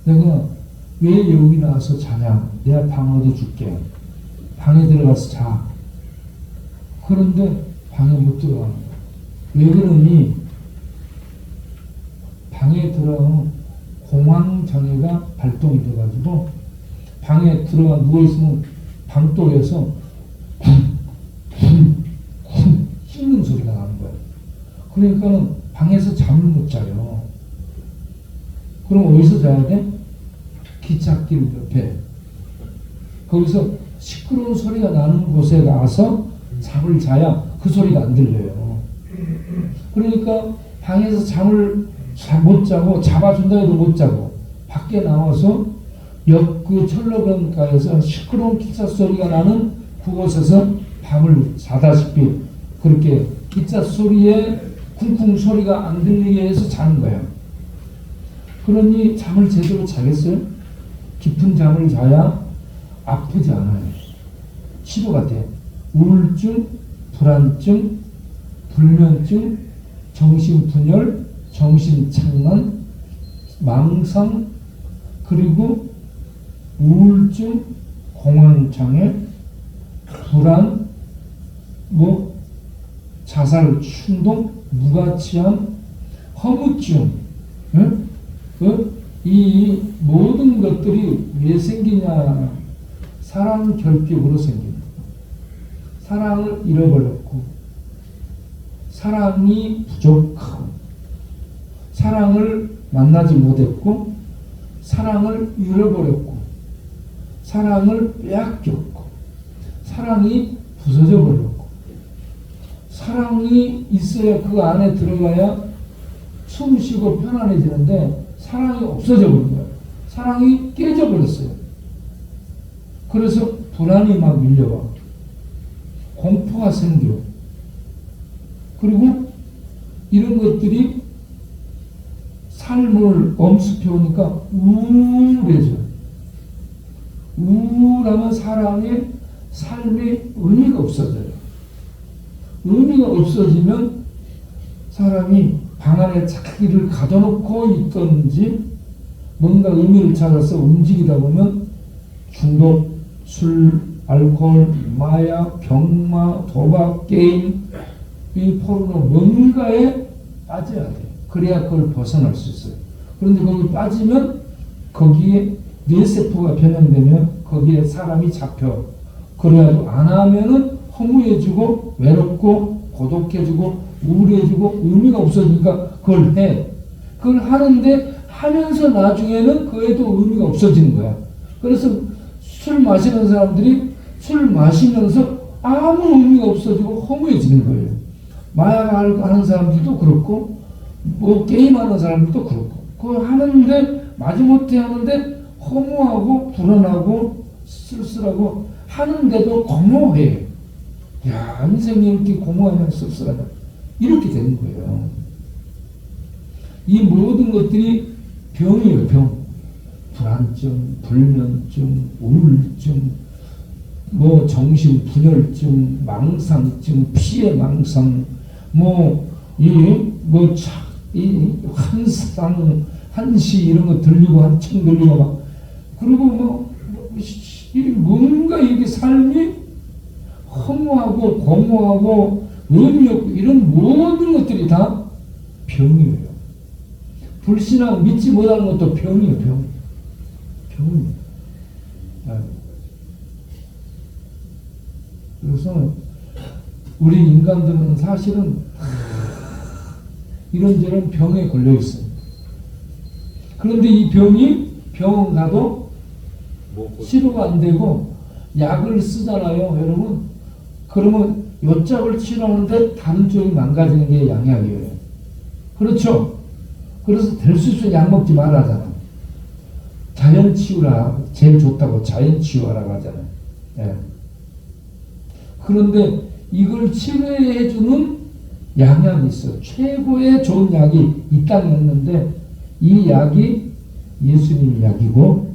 내가 왜 여기 나와서 자냐? 내가 방 얻어줄게. 방에 들어가서 자. 그런데 방에 못 들어가는 거야. 왜 그러니? 방에 들어가면 공황장애가 발동이 돼가지고 방에 들어가 누워있으면 방독에서 쿵쿵쿵 씹는 소리가 나는 거예요. 그러니까는 방에서 잠을 못 자요. 그럼 어디서 자야 돼? 기찻길 옆에. 거기서 시끄러운 소리가 나는 곳에 가서 잠을 자야 그 소리가 안 들려요. 그러니까 방에서 잠을 못 자고 잡아준다 해도 못 자고 밖에 나와서 옆 그 철로변가에서 시끄러운 기차 소리가 나는 그곳에서 밤을 자다시피 그렇게 기차 소리에 쿵쿵 소리가 안 들리게 해서 자는 거예요. 그러니 잠을 제대로 자겠어요? 깊은 잠을 자야 아프지 않아요. 치료가 돼. 우울증, 불안증, 불면증, 정신분열, 정신착란, 망상, 그리고 우울증, 공황장애, 불안, 자살 충동, 무가치함, 허무증, 응? 이 모든 것들이 왜 생기냐? 사랑 결핍으로 생깁니다. 사랑을 잃어버렸고, 사랑이 부족하고, 사랑을 만나지 못했고, 사랑을 잃어버렸고, 사랑을 빼앗겼고, 사랑이 부서져 버렸고, 사랑이 있어야 그 안에 들어가야 숨 쉬고 편안해지는데 사랑이 없어져 버린 거예요. 사랑이 깨져 버렸어요. 그래서 불안이 막 밀려와. 공포가 생겨. 그리고 이런 것들이 삶을 엄습해 오니까 우울해져요. 우울하면 사람의 삶의 의미가 없어져요. 의미가 없어지면 사람이 방 안에 자기를 가둬놓고 있던지 뭔가 의미를 찾아서 움직이다 보면 중독, 술, 알코올, 마약, 병마, 도박, 게임, 이 포르노 뭔가에 빠져야 돼요. 그래야 그걸 벗어날 수 있어요. 그런데 거기 빠지면 거기에 뇌세포가 변형되면 거기에 사람이 잡혀. 그래가지고 안 하면은 허무해지고 외롭고 고독해지고 우울해지고 의미가 없어지니까 그걸 해. 그걸 하는데 하면서 나중에는 그에도 의미가 없어지는 거야. 그래서 술 마시는 사람들이 술 마시면서 아무 의미가 없어지고 허무해지는 거예요. 마약하는 사람들도 그렇고 게임하는 사람들도 그렇고 그거 하는데 마지못해 하는데 허무하고 불안하고 쓸쓸하고 하는데도 공허해. 야, 인생이 이렇게 공허하면 쓸쓸하다. 이렇게 되는 거예요. 이 모든 것들이 병이에요, 병. 불안증, 불면증, 우울증, 정신분열증, 망상증, 피해망상, 환상, 한시 이런 거 들리고 한층 들리고 막 그리고 뭔가 이게 삶이 허무하고 공허하고 의미 없고 이런 모든 것들이 다 병이에요. 불신앙 믿지 못하는 것도 병이에요, 병. 병입니다. 그래서 우리 인간들은 사실은 이런저런 병에 걸려 있어요. 그런데 이 병이 병원 가도 치료가 안 되고 약을 쓰잖아요, 여러분. 그러면 요짝을 치료하는데 다른 쪽이 망가지는 게 양약이에요. 그렇죠? 그래서 될 수 있으면 약 먹지 말라잖아. 자연 치유라 제일 좋다고 자연 치유하라고 하잖아요. 예. 그런데 이걸 치료해주는 양약이 있어요. 최고의 좋은 약이 이 땅에 있는데 이 약이 예수님의 약이고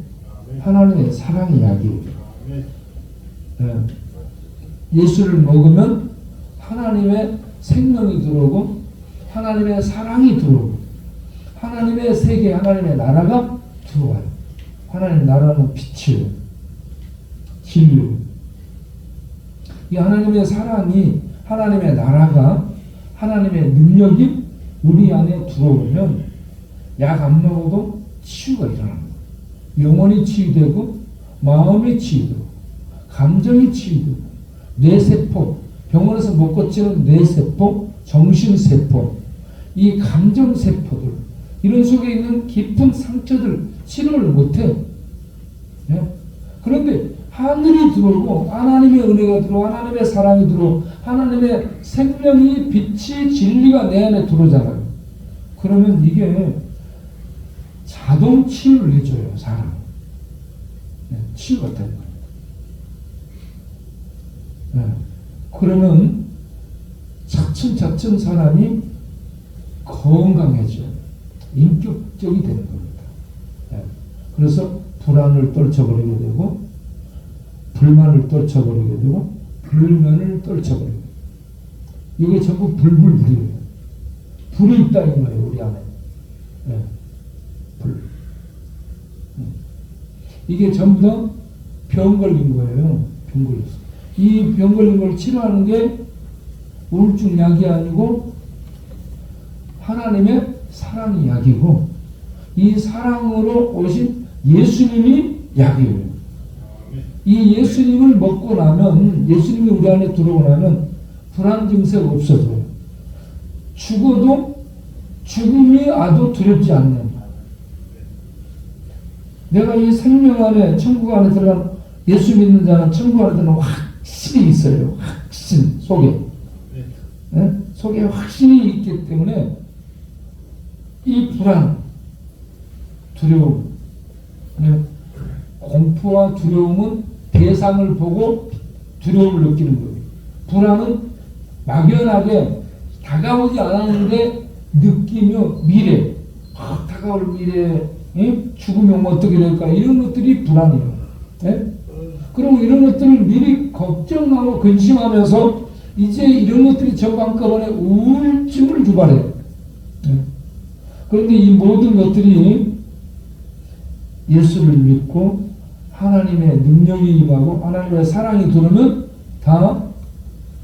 하나님의 사랑의 약이에요. 예. 예수를 먹으면 하나님의 생명이 들어오고 하나님의 사랑이 들어오고 하나님의 세계, 하나님의 나라가 들어와요. 하나님 나라는 빛이에요. 진리예요. 이 하나님의 사랑이, 하나님의 나라가, 하나님의 능력이 우리 안에 들어오면 약 안 먹어도 치유가 일어나는 거예요. 영혼이 치유되고 마음이 치유되고 감정이 치유되고 뇌세포, 병원에서 못 고치는 뇌세포, 정신세포, 이 감정세포들, 이런 속에 있는 깊은 상처들 치료를 못해. 예? 그런데 하늘이 들어오고 하나님의 은혜가 들어오고 하나님의 사랑이 들어오고 하나님의 생명이, 빛이, 진리가 내 안에 들어오잖아요. 그러면 이게 자동 치유를 해줘요. 사람. 네, 치유가 되는 거예요. 네. 그러면 차츰차츰 사람이 건강해져요. 인격적이 되는 겁니다. 네. 그래서 불안을 떨쳐버리게 되고 불만을 떨쳐버리게 되고 불면을 떨쳐버리게 돼요. 이게 전부 불불불이에요. 불이 있다는 거예요. 우리 안에. 네. 불. 이게 전부 다 병 걸린 거예요. 병 걸렸어. 이 병 걸린 걸 치료하는 게 우울증 약이 아니고 하나님의 사랑이 약이고 이 사랑으로 오신 예수님이 약이에요. 이 예수님을 먹고 나면, 예수님이 우리 안에 들어오고 나면 불안 증세가 없어져요. 죽어도 죽음이 아도 두렵지 않는, 내가 이 생명 안에, 천국 안에 들어간 예수 믿는 자는 천국 안에 들어간 확신이 있어요. 확신 속에. 네? 속에 확신이 있기 때문에 이 불안, 두려움, 네? 공포와 두려움은 대상을 보고 두려움을 느끼는 거예요. 불안은 막연하게 다가오지 않았는데 느끼며 미래, 다가올 미래, 죽음이 오면 어떻게 될까, 이런 것들이 불안이에요. 예? 그리고 이런 것들을 미리 걱정하고 근심하면서 이제 이런 것들이 전부 한꺼번에 우울증을 유발해요. 예? 그런데 이 모든 것들이 예수를 믿고 하나님의 능력이 임하고 하나님의 사랑이 들어오면 다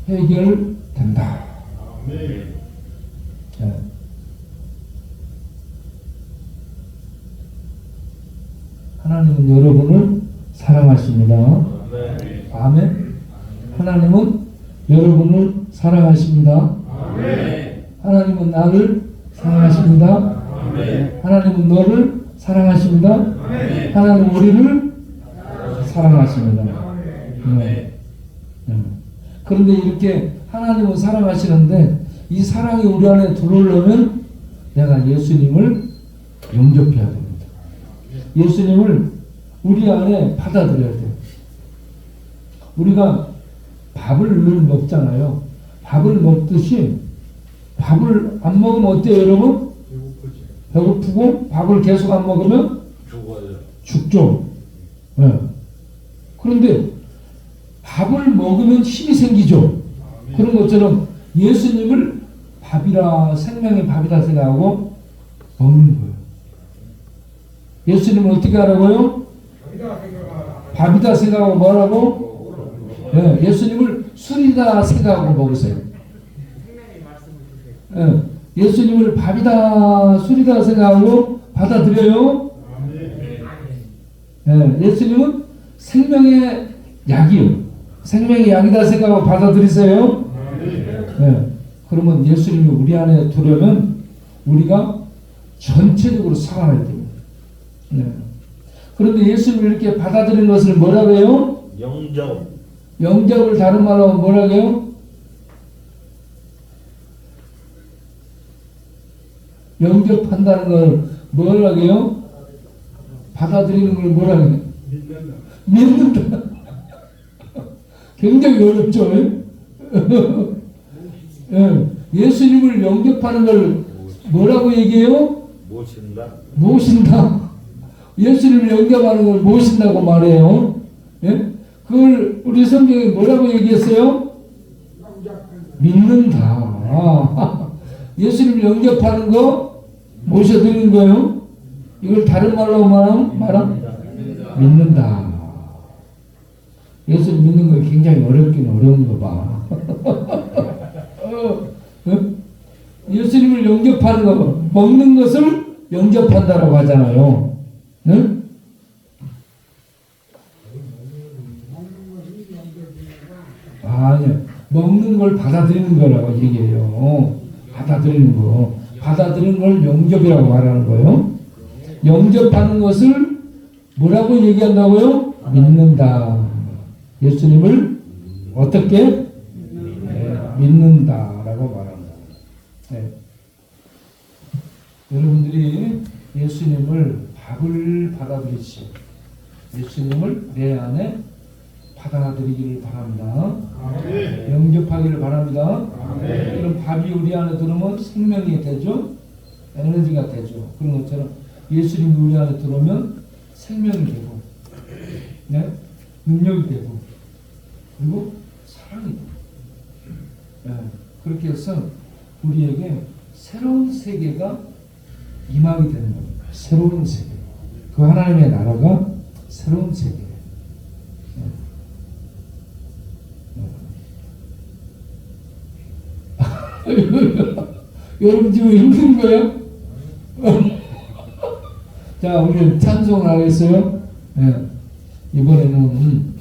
해결된다. 예. 하나님은 여러분을 사랑하십니다. 아멘. 하나님은 여러분을 사랑하십니다. 하나님은 나를 사랑하십니다. 하나님은 너를 사랑하십니다. 하나님은 우리를 사랑하십니다. 네. 그런데 이렇게 하나님은 사랑하시는데 이 사랑이 우리 안에 들어오려면 내가 예수님을 영접해야 됩니다. 예수님을 우리 안에 받아들여야 돼요. 우리가 밥을 늘 먹잖아요. 밥을 먹듯이 밥을 안 먹으면 어때요, 여러분? 배고프고 밥을 계속 안 먹으면 죽죠. 네. 그런데 밥을 먹으면 힘이 생기죠. 그런 것처럼 예수님을 밥이라, 생명의 밥이라 생각하고 먹는 거예요. 예수님은 어떻게 하라고요? 밥이다 생각하고 뭐라고? 네, 예수님을 술이다 생각하고 먹으세요. 네, 예수님을 밥이다, 술이다 생각하고 받아들여요. 네, 예수님은 생명의 약이요. 생명의 약이다 생각하고 받아들이세요. 네, 그러면 예수님이 우리 안에 들어오면 우리가 전체적으로 살아나야 돼요. 네. 그런데 예수님을 이렇게 받아들이는 것을 뭐라고 해요? 영접. 영접을 다른 말로 뭐라고 해요? 영접한다는 걸 뭐라고 해요? 받아들이는 걸 뭐라고 해요? 믿는다. 굉장히 어렵죠. 예. 예수님을 영접하는 걸 뭐라고 얘기해요? 모신다. 모신다. 예수님을 영접하는 걸 모신다고 말해요. 예? 그걸 우리 성경에 뭐라고 얘기했어요? 믿는다. 예수님을 영접하는 거 모셔드리는 거예요. 이걸 다른 말로 말하면 믿는다. 예수를 믿는 거 굉장히 어렵긴 어려운 거 봐. 예수님을 영접하는 거, 먹는 것을 영접한다라고 하잖아요. 응? 아니요. 먹는 걸 받아들이는 거라고 얘기해요. 받아들이는 거. 받아들이는 걸 영접이라고 말하는 거예요. 영접하는 것을 뭐라고 얘기한다고요? 믿는다. 예수님을 어떻게? 네, 믿는다라고 말합니다. 네. 여러분들이 예수님을 밥을 받아들이시오. 예수님을 내 안에 받아들이기를 바랍니다. 아멘. 영접하기를 바랍니다. 아멘. 그럼 밥이 우리 안에 들어오면 생명이 되죠. 에너지가 되죠. 그런 것처럼 예수님이 우리 안에 들어오면 생명이 되고, 네? 능력이 되고, 그리고 사랑이 되고, 네. 그렇게 해서 우리에게 새로운 세계가 임하게 되는 겁니다. 새로운 세계. 그 하나님의 나라가 새로운 세계. 여러분 지금 힘든 거예요? 자, 우리 찬송을 하겠어요? 네. 이번에는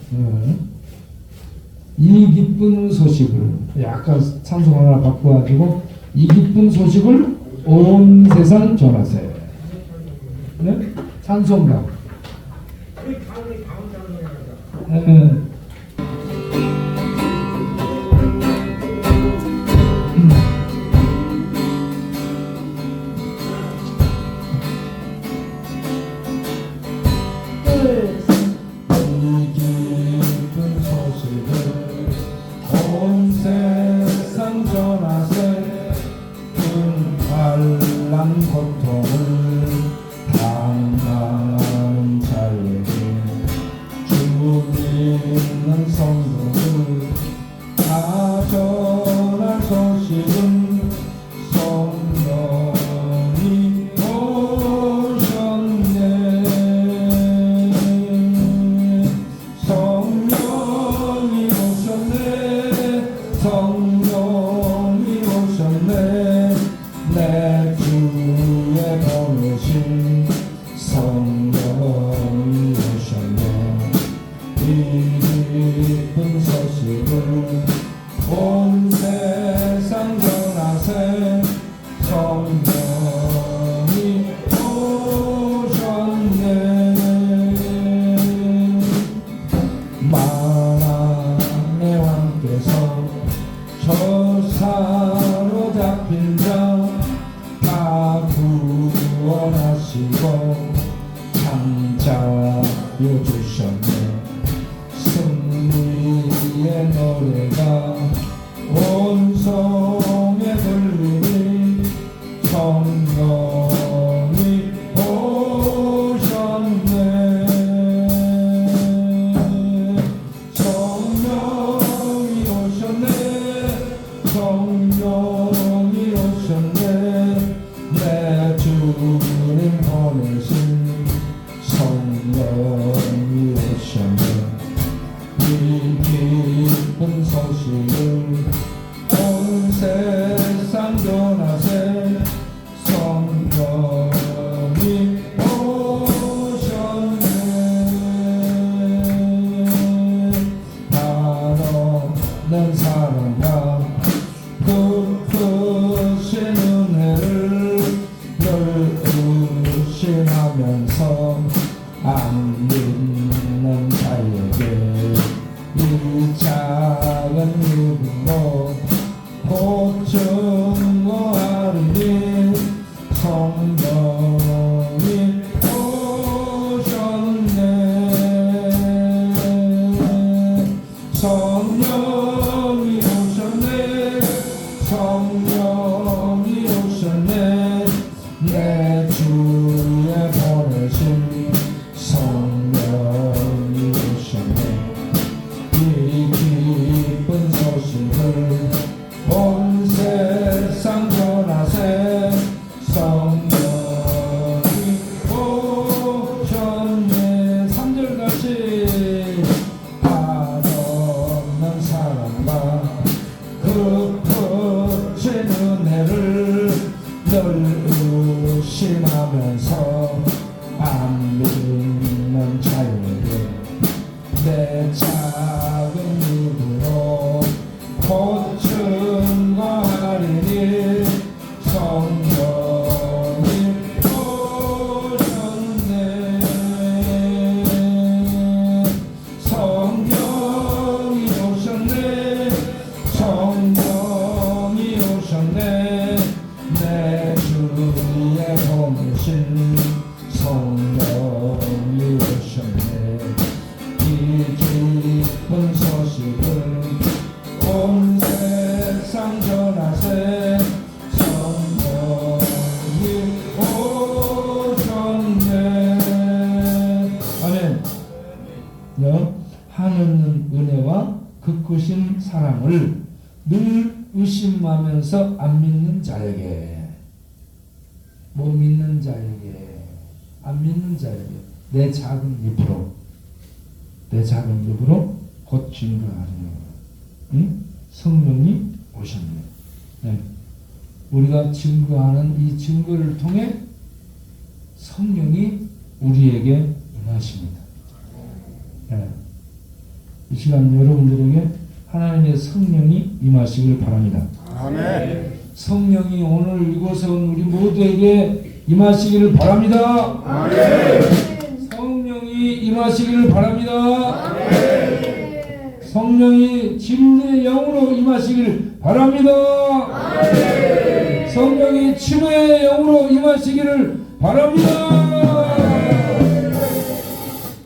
이 기쁜 소식을 약간 찬송 하나 바꿔가지고 이 기쁜 소식을 온 세상 전하세요. 네? 찬송가. 네. 고통을 당하는 자에게 주 믿는 성도들 다 전할 소식은 성령이 오셨네. 성령이 오셨네. 성령이 오셨네. 내 주의 보내신 성령이 오셨네. 이 기쁜 소식을 온 세상 전하세. 성령이 오셨네. 만왕의 왕께서 저 사로잡힌 자 다 구원하시고 창자여 주셨네. 승리의 노래가 온 성에 들리니 성령이 오셨네. 성령이 오셨네. 성령이 오셨네. 내 주님 보내신 성령이 오셨네. 이 기쁜 소식을 온 세상 전하세. 성령이 오셨네. 한없는 사랑과 그 크신 은혜를 늘 의심하면서 안 믿는 자에게 이 작은 이름으로 곧 증거하리니 성령이 오셨네. 성령이 오셨네. 성령이 오셨네. 내 주의 보내신 성령이 오셨네. 이 기쁜 소식을 온 세상 전 있는 자유를 내 작은 입으로 곧 증거하리니 성령이 오셨네 성령이 오셨네 성령이 오셨네 내 주의 보내신 성령이 오셨네 이 기쁜 소식을 온 세상 전하세 성령이 오셨네 아멘. 하는 은혜와 극구신 사랑을 늘 의심하면서 안 믿는 자에게 못 믿는 자에게 안 믿는 자에게 내 작은 입으로 곧 증거하리니 성령이 오셨네. 네. 우리가 증거하는 이 증거를 통해 성령이 우리에게 임하십니다. 네. 이 시간 여러분들에게 하나님의 성령이 임하시길 바랍니다. 아멘. 성령이 오늘 이곳에 온 우리 모두에게 임하시기를 바랍니다. 아멘. 성령이 임하시기를 바랍니다. 아멘. 성령이 진리의 영으로 임하시기를 바랍니다. 아멘. 성령이 치료의 영으로 임하시기를 바랍니다.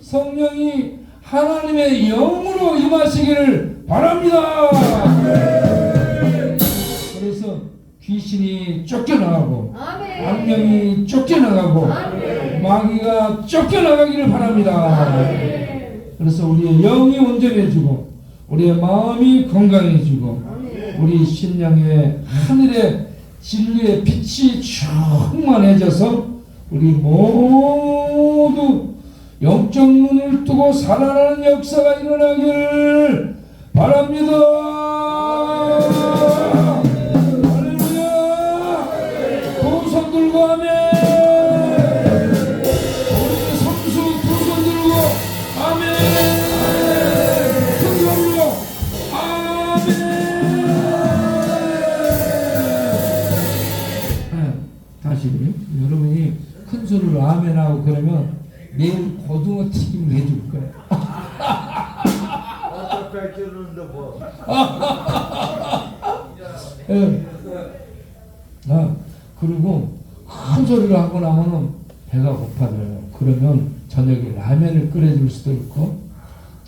성령이 하나님의 영으로 임하시기를 바랍니다. 그래서 귀신이 쫓겨나가고 아멘. 악령이 쫓겨나가고 아멘. 마귀가 쫓겨나가기를 바랍니다. 아멘. 그래서 우리의 영이 온전해지고 우리의 마음이 건강해지고 아멘. 우리 신령의 하늘의 진리의 빛이 충만해져서 우리 모두 영적 눈을 뜨고 살아나는 역사가 일어나기를 바랍니다. 할렐루야. 두 손 들고 아멘. 우리 성수 두 손 들고 아멘. 큰 소리로 아멘. 다시 여러분이 큰 소리로 아멘하고 그러면 내일 고등어 튀김 해줄 거야. 예. 그리고 큰 소리를 하고 나면은 배가 고파져요. 그러면 저녁에 라면을 끓여줄 수도 있고,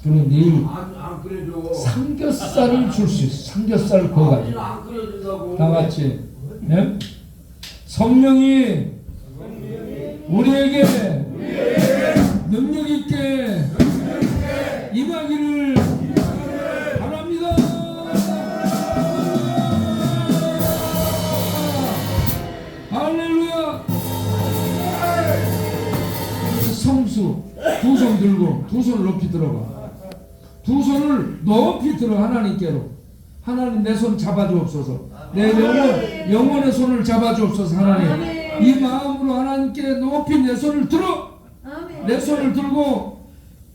그리고 내일 안 끓여줘. 삼겹살을 줄 수 있어. 삼겹살 구워가지고. 안 끓여준다고. 다 같이. 예? 성령이 우리에게 능력 있게 임하기를 바랍니다. 할렐루야. 성수 두 손 들고 두 손을 높이 들어봐. 두 손을 높이 들어 하나님께로. 하나님 내 손 잡아주옵소서. 내 영혼의 손을 잡아주옵소서. 하나님 이 마음으로 하나님께 높이 내 손을 들어. 내 손을 들고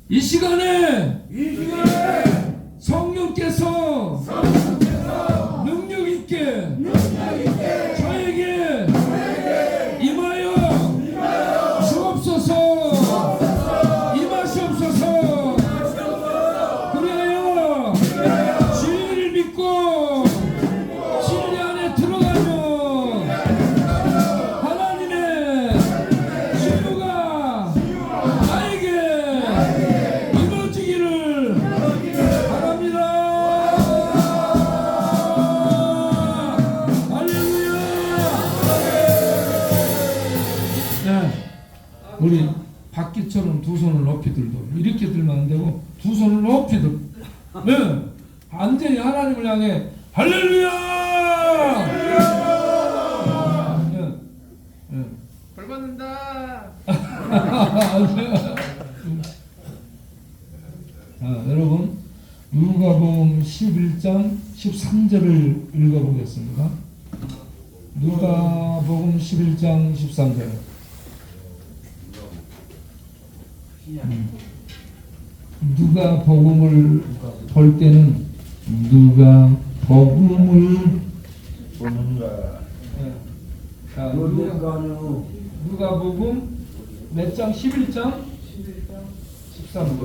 이 시간에 성령께서 능력 있게 저에게 임하여 주옵소서. 임하시옵소서. 그리하여 진리를 믿고 진리 안에 들어가면 하나님의 치유가 나에게 이루어지기를 바랍니다. 할렐루야. 네, 우리 박기처럼 두 손을 높이 들고 이렇게 들면 안 되고 두 손을 높이 들고 네, 완전히 하나님을 향해 할렐루야. 네, 네. 벌 받는다. 여러분 누가복음 11장 13절을 읽어보겠습니다. 누가복음 11장 13절. 누가 복음을 볼 때는 누가 복음을 보는 거야. 자, 그런 거 아니오. 누가 복음 몇 장? 11장? 13장.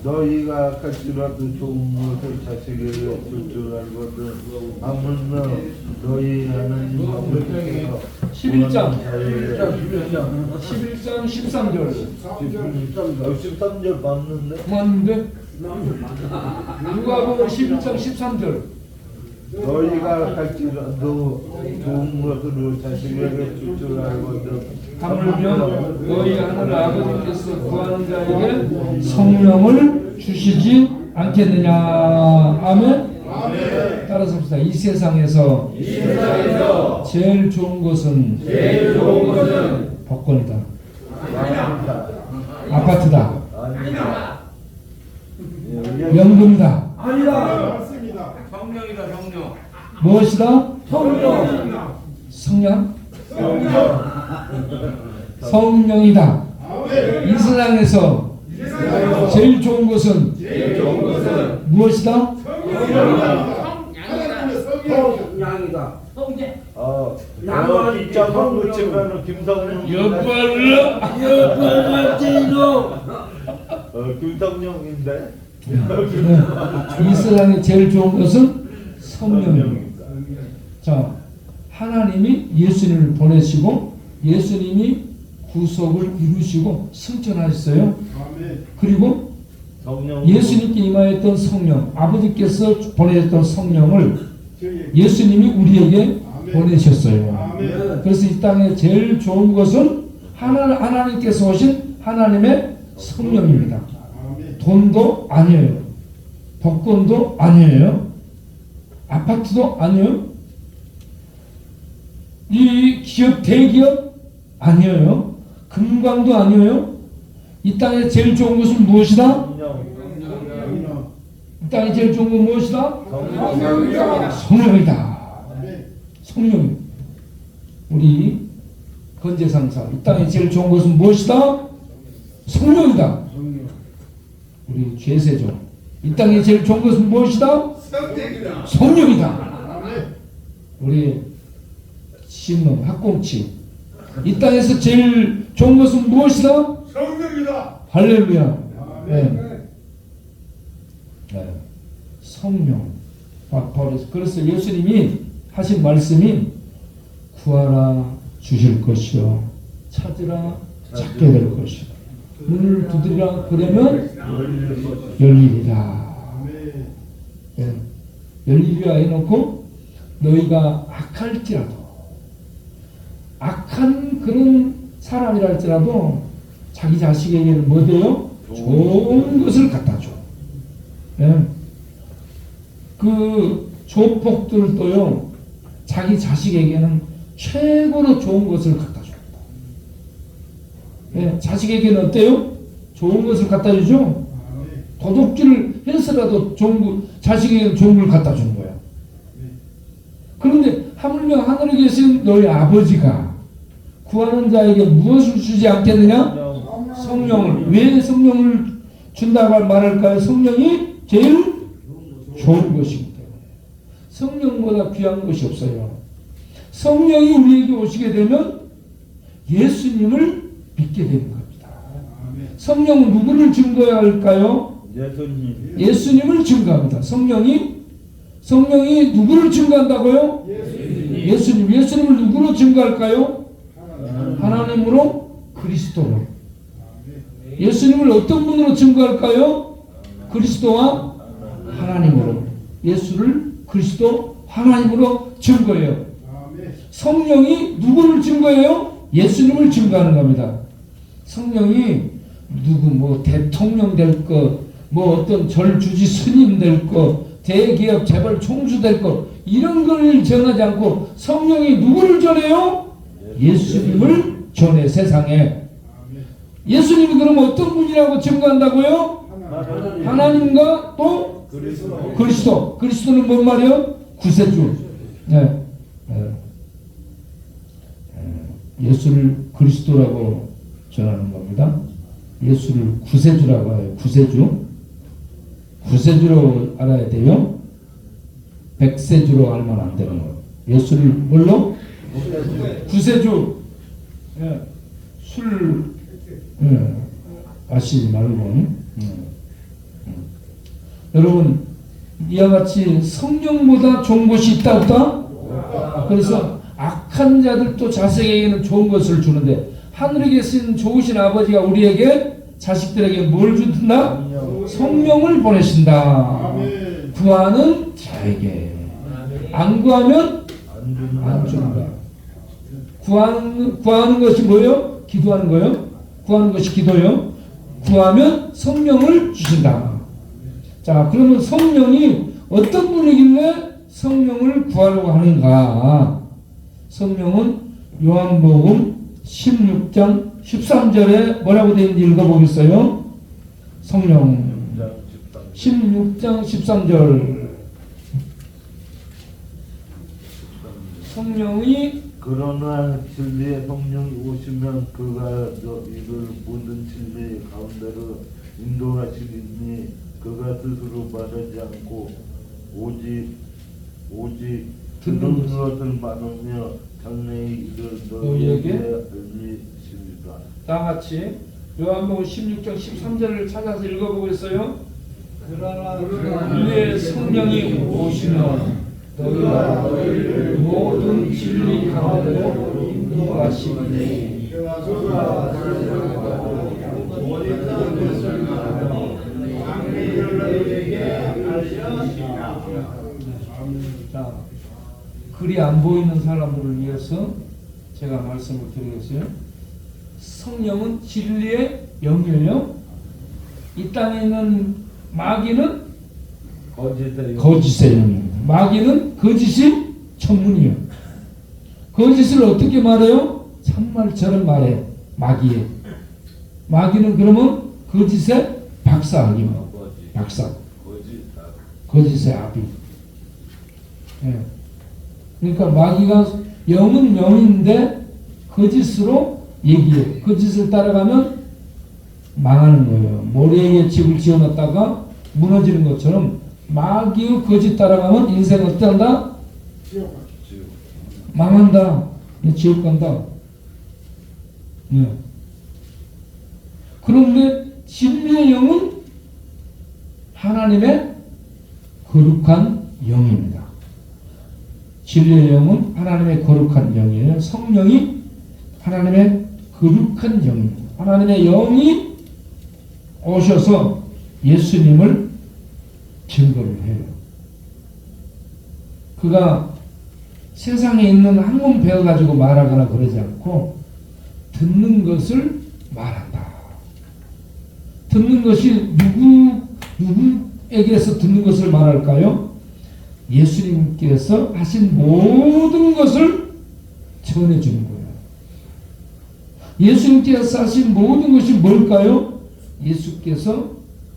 너희가 갈지라도 좋은 것을 자식에게 줄 줄 알거든. 아무나 너희 하나님 아버지께서 11장. 11장 11장 13절. 13절 봤는데 맞는데? 누가 복음 11장 13절. 너희가 갈지라도 좋은 것으로 자식에게 줄 줄 알거든. 하물며 너희 하늘 아버지께서 구하는 자에게 성령을 주시지 않겠느냐. 아멘. 따라서 합시다. 이 세상에서 제일 좋은 것은 복권이다. 아파트다. 연금이다. 성령이다 성령. 무엇이다? 성령. 성령이다. 이 세상에서 제일 좋은 것은 무엇이다? 양이다. 나만 입장만 붙이면 김성령 김성령인데 이 세상에 제일 좋은 것은 성령입니다. 자, 하나님이 예수님을 보내시고 예수님이 구속을 이루시고 승천하셨어요. 그리고 예수님께 임하였던 성령, 아버지께서 보내셨던 성령을 예수님이 우리에게 보내셨어요. 그래서 이 땅에 제일 좋은 것은 하나님께서 오신 하나님의 성령입니다. 돈도 아니에요. 복권도 아니에요. 아파트도 아니에요. 이 기업, 대기업 아니에요. 금광도 아니에요. 이 땅에 제일 좋은 것은 무엇이다? 이 땅에 제일 좋은 건 무엇이다? 성령이다. 성령. 우리 건재상사, 이 땅에 제일 좋은 것은 무엇이다? 성령이다. 우리 죄세조, 이 땅에 제일 좋은 것은 무엇이다? 성령이다. 우리 신놈, 학꽁치, 이 땅에서 제일 좋은 것은 무엇이다? 성령이다. 할렐루야. 네. 네. 성령. 그래서 예수님이 하신 말씀이 구하라 주실 것이요 찾으라 찾게 될 것이요 문을 두드리라 그러면 열리리라. 네. 열리리라 해놓고 너희가 악할지라도 악한 그런 사람이라 할지라도 자기 자식에게는 뭐 돼요? 좋은 것을 갖다 줘. 네. 그 조폭들도요 자기 자식에게는 최고로 좋은 것을 갖다 줍니다. 네. 자식에게는 어때요? 좋은 것을 갖다 주죠. 도둑질을 해서라도 자식에게는 좋은 걸 갖다 주는 거야. 그런데 하물며 하늘에 계신 너희 아버지가 구하는 자에게 무엇을 주지 않겠느냐? 성령을. 왜 성령을 준다고 말할까요? 성령이 제일 좋은 것이기 때문에. 성령보다 귀한 것이 없어요. 성령이 우리에게 오시게 되면 예수님을 믿게 되는 겁니다. 성령은 누구를 증거해야 할까요? 예수님을 증거합니다. 성령이 누구를 증거한다고요? 예수님. 예수님을 누구로 증거할까요? 하나님으로, 그리스도로. 예수님을 어떤 분으로 증거할까요? 그리스도와 하나님으로. 예수를 그리스도 하나님으로 증거해요. 성령이 누구를 증거해요? 예수님을 증거하는 겁니다. 성령이 누구 뭐 대통령 될 거, 뭐 어떤 절주지 스님 될 거, 대기업 재벌 총수 될 거, 이런 걸 전하지 않고 성령이 누구를 전해요? 예수님을 전해. 세상에. 예수님이 그럼 어떤 분이라고 증거한다고요? 하나님과 또 그리스도. 그리스도는 뭔 말이요? 구세주. 네. 예수를 그리스도라고 전하는 겁니다. 예수를 구세주라고 해요. 구세주로 알아야 돼요. 백세주로 알면 안 되는 거예요. 예수를 뭘로? 구세주. 예. 술 마시지 말고. 여러분, 이와 같이 성령보다 좋은 것이 있다 없다? 그래서 악한 자들도 자식에게는 좋은 것을 주는데 하늘에 계신 좋으신 아버지가 우리에게 자식들에게 뭘 준다? 성령을 보내신다. 구하는 자에게. 안 구하면 안 준다. 구하는 것이 뭐예요? 기도하는 거예요? 구하는 것이 기도예요? 구하면 성령을 주신다. 자, 그러면 성령이 어떤 분이길래 성령을 구하려고 하는가? 성령은 요한복음 16장 13절에 뭐라고 되어 있는지 읽어보겠어요? 성령 16장 13절. 성령이 그러나 진리의 성령이 오시면 그가 너희를 모든 진리 가운데로 인도하시리니 그가 스스로 말하지 않고 오직 듣는 것을 말하며 장래의 일을 너희에게 알리시리라. 다 같이 요한복음 16장 13절을 찾아서 읽어보겠어요? 그러나 진리의 성령이 오시면 너희가 너희를 모든 진리 가운데로 인도하시리니 자, 글이 안 보이는 사람들을 위해서 제가 말씀을 드리겠어요. 성령은 진리의 영이에요. 이 땅에 있는 마귀는 거짓의 영입니다. 마귀는 거짓이 전문이에요. 거짓을 어떻게 말해요? 참말처럼 말해. 마귀는 그러면 거짓의 박사입니다. 박사. 거짓의 아비. 예. 그러니까 마귀가 영은 영인데 거짓으로 얘기해. 거짓을 따라가면 망하는 거예요. 모래에 집을 지어놨다가 무너지는 것처럼 마귀의 거짓 따라가면 인생 어떻게 한다? 망한다. 지옥 간다. 네. 그런데 진리의 영은 하나님의 거룩한 영입니다. 진리의 영은 하나님의 거룩한 영이에요. 성령이 하나님의 거룩한 영입니다. 하나님의 영이 오셔서 예수님을 증거를 해요. 그가 세상에 있는 학문 배워가지고 말하거나 그러지 않고 듣는 것을 말한다. 듣는 것이 누구에게서 듣는 것을 말할까요? 예수님께서 하신 모든 것을 전해주는 거예요. 예수님께서 하신 모든 것이 뭘까요? 예수께서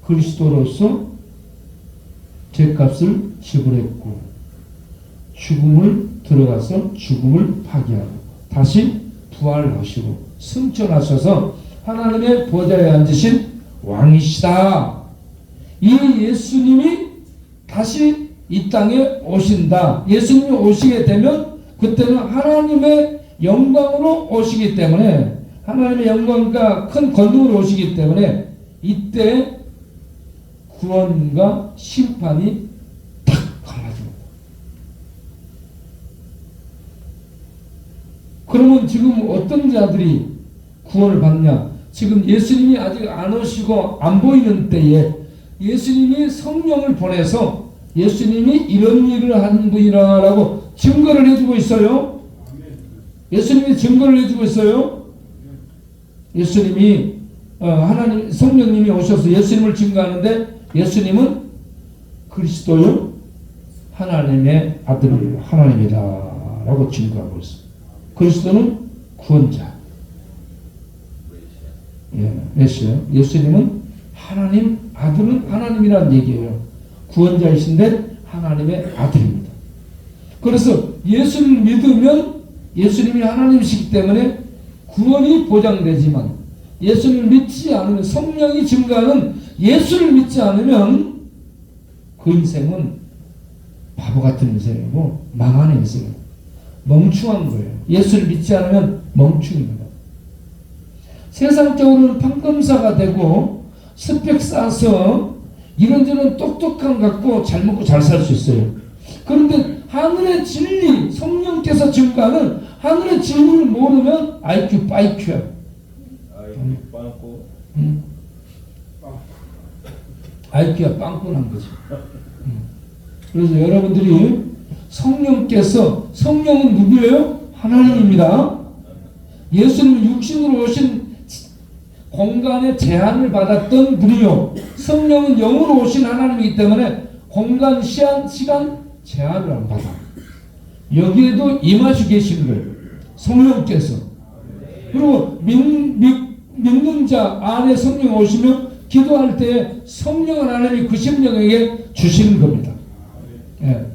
그리스도로서 죄값을 지불했고 죽음을 들어가서 죽음을 파괴하고 다시 부활하시고 승천하셔서 하나님의 보좌에 앉으신 왕이시다. 이 예수님이 다시 이 땅에 오신다. 예수님이 오시게 되면 그때는 하나님의 영광으로 오시기 때문에 하나님의 영광과 큰 권능으로 오시기 때문에 이때 구원과 심판이 탁 갈라집니다. 그러면 지금 어떤 자들이 구원을 받냐? 지금 예수님이 아직 안 오시고 안 보이는 때에 예수님이 성령을 보내서 예수님이 이런 일을 한 분이라고 증거를 해주고 있어요. 예수님이 증거를 해주고 있어요. 예수님이 하나님 성령님이 오셔서 예수님을 증거하는데 예수님은 그리스도요 하나님의 아들 하나님이다라고 증거하고 있어요. 그리스도는 구원자. 메시아. 예수님은 하나님 아들은 하나님이라는 얘기예요. 구원자이신데 하나님의 아들입니다. 그래서 예수를 믿으면 예수님이 하나님이시기 때문에 구원이 보장되지만 예수를 믿지 않으면 성령이 증가하는 예수를 믿지 않으면 그 인생은 바보 같은 인생이고 망한 인생이고 멍충한 거예요. 예수를 믿지 않으면 멍충입니다. 세상적으로는 판검사가 되고 스펙 쌓아서 이런저런 똑똑함 갖고 잘 먹고 잘 살 수 있어요. 그런데 하늘의 진리, 성령께서 증가하는 하늘의 진리를 모르면 IQ 빠이큐야. IQ가 빵꾸난 거죠. 그래서 여러분들이 성령께서, 성령은 누구예요? 하나님입니다. 예수님은 육신으로 오신 공간의 제한을 받았던 분이요. 성령은 영으로 오신 하나님이기 때문에 공간, 시간 제한을 안 받아. 여기에도 임하시 계신 거예요. 성령께서. 그리고 믿는 자 안에 성령 오시면 기도할 때 성령 하나님이 그 심령에게 주시는 겁니다. 예.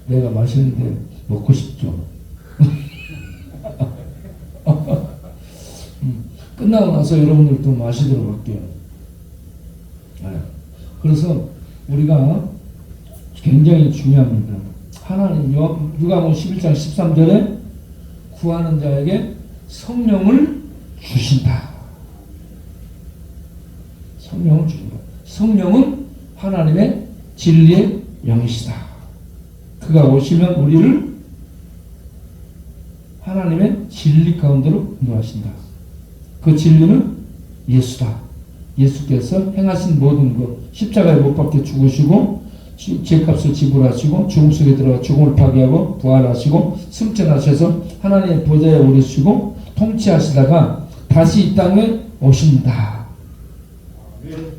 내가 마시는데 먹고 싶죠. 끝나고 나서 여러분들도 마시도록 할게요. 네. 그래서 우리가 굉장히 중요합니다. 하나님 누가복음 11장 13절에 구하는 자에게 성령을 주신다. 성령을 주신다. 성령은 하나님의 진리의 영이시다. 그가 오시면 우리를 하나님의 진리 가운데로 인도하신다. 그 진리는 예수다. 예수께서 행하신 모든 것, 십자가에 못 박혀 죽으시고 죄값을 지불하시고 죽음 속에 들어가 죽음을 파괴하고 부활하시고 승천하셔서 하나님의 보좌에 오르시고 통치하시다가 다시 이 땅에 오신다.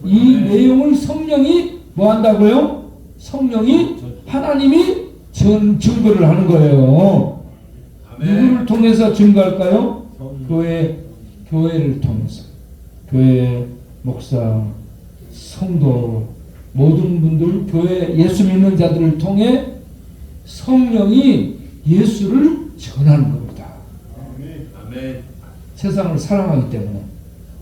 이 내용을 성령이 뭐 한다고요? 성령이 하나님이 증거를 하는 거예요. 누구를 통해서 증거할까요? 교회를 통해서. 교회, 목사, 성도, 모든 분들, 교회, 예수 믿는 자들을 통해 성령이 예수를 전하는 겁니다. 세상을 사랑하기 때문에.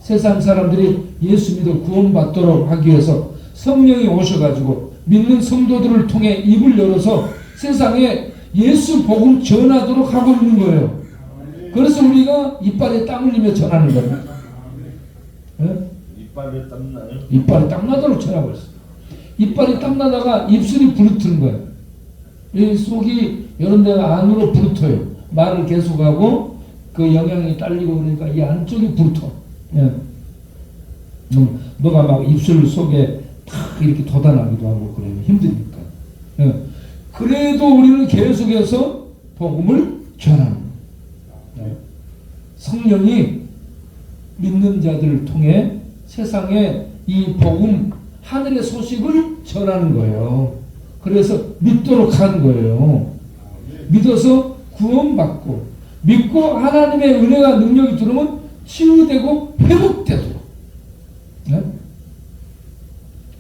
세상 사람들이 예수 믿어 구원받도록 하기 위해서 성령이 오셔가지고 믿는 성도들을 통해 입을 열어서 세상에 예수 복음 전하도록 하고 있는 거예요. 그래서 우리가 이빨에 땀 흘리며 전하는 거예요. 네? 이빨에 땀나요? 이빨에 땀나도록 전하고 있어요. 이빨이 땀나다가 입술이 부르트는 거예요. 이 속이 이런 데가 안으로 부르터요. 말을 계속하고 그 영향이 딸리고 그러니까 이 안쪽이 부르터. 예. 너가 막 입술 속에 탁 이렇게 돋아나기도 하고 그래요. 힘드니까. 예. 그래도 우리는 계속해서 복음을 전하는 거예요. 예. 성령이 믿는 자들을 통해 세상에 이 복음, 하늘의 소식을 전하는 거예요. 그래서 믿도록 하는 거예요. 믿어서 구원받고 믿고 하나님의 은혜가 능력이 들어오면 치유되고 회복되도록. 네?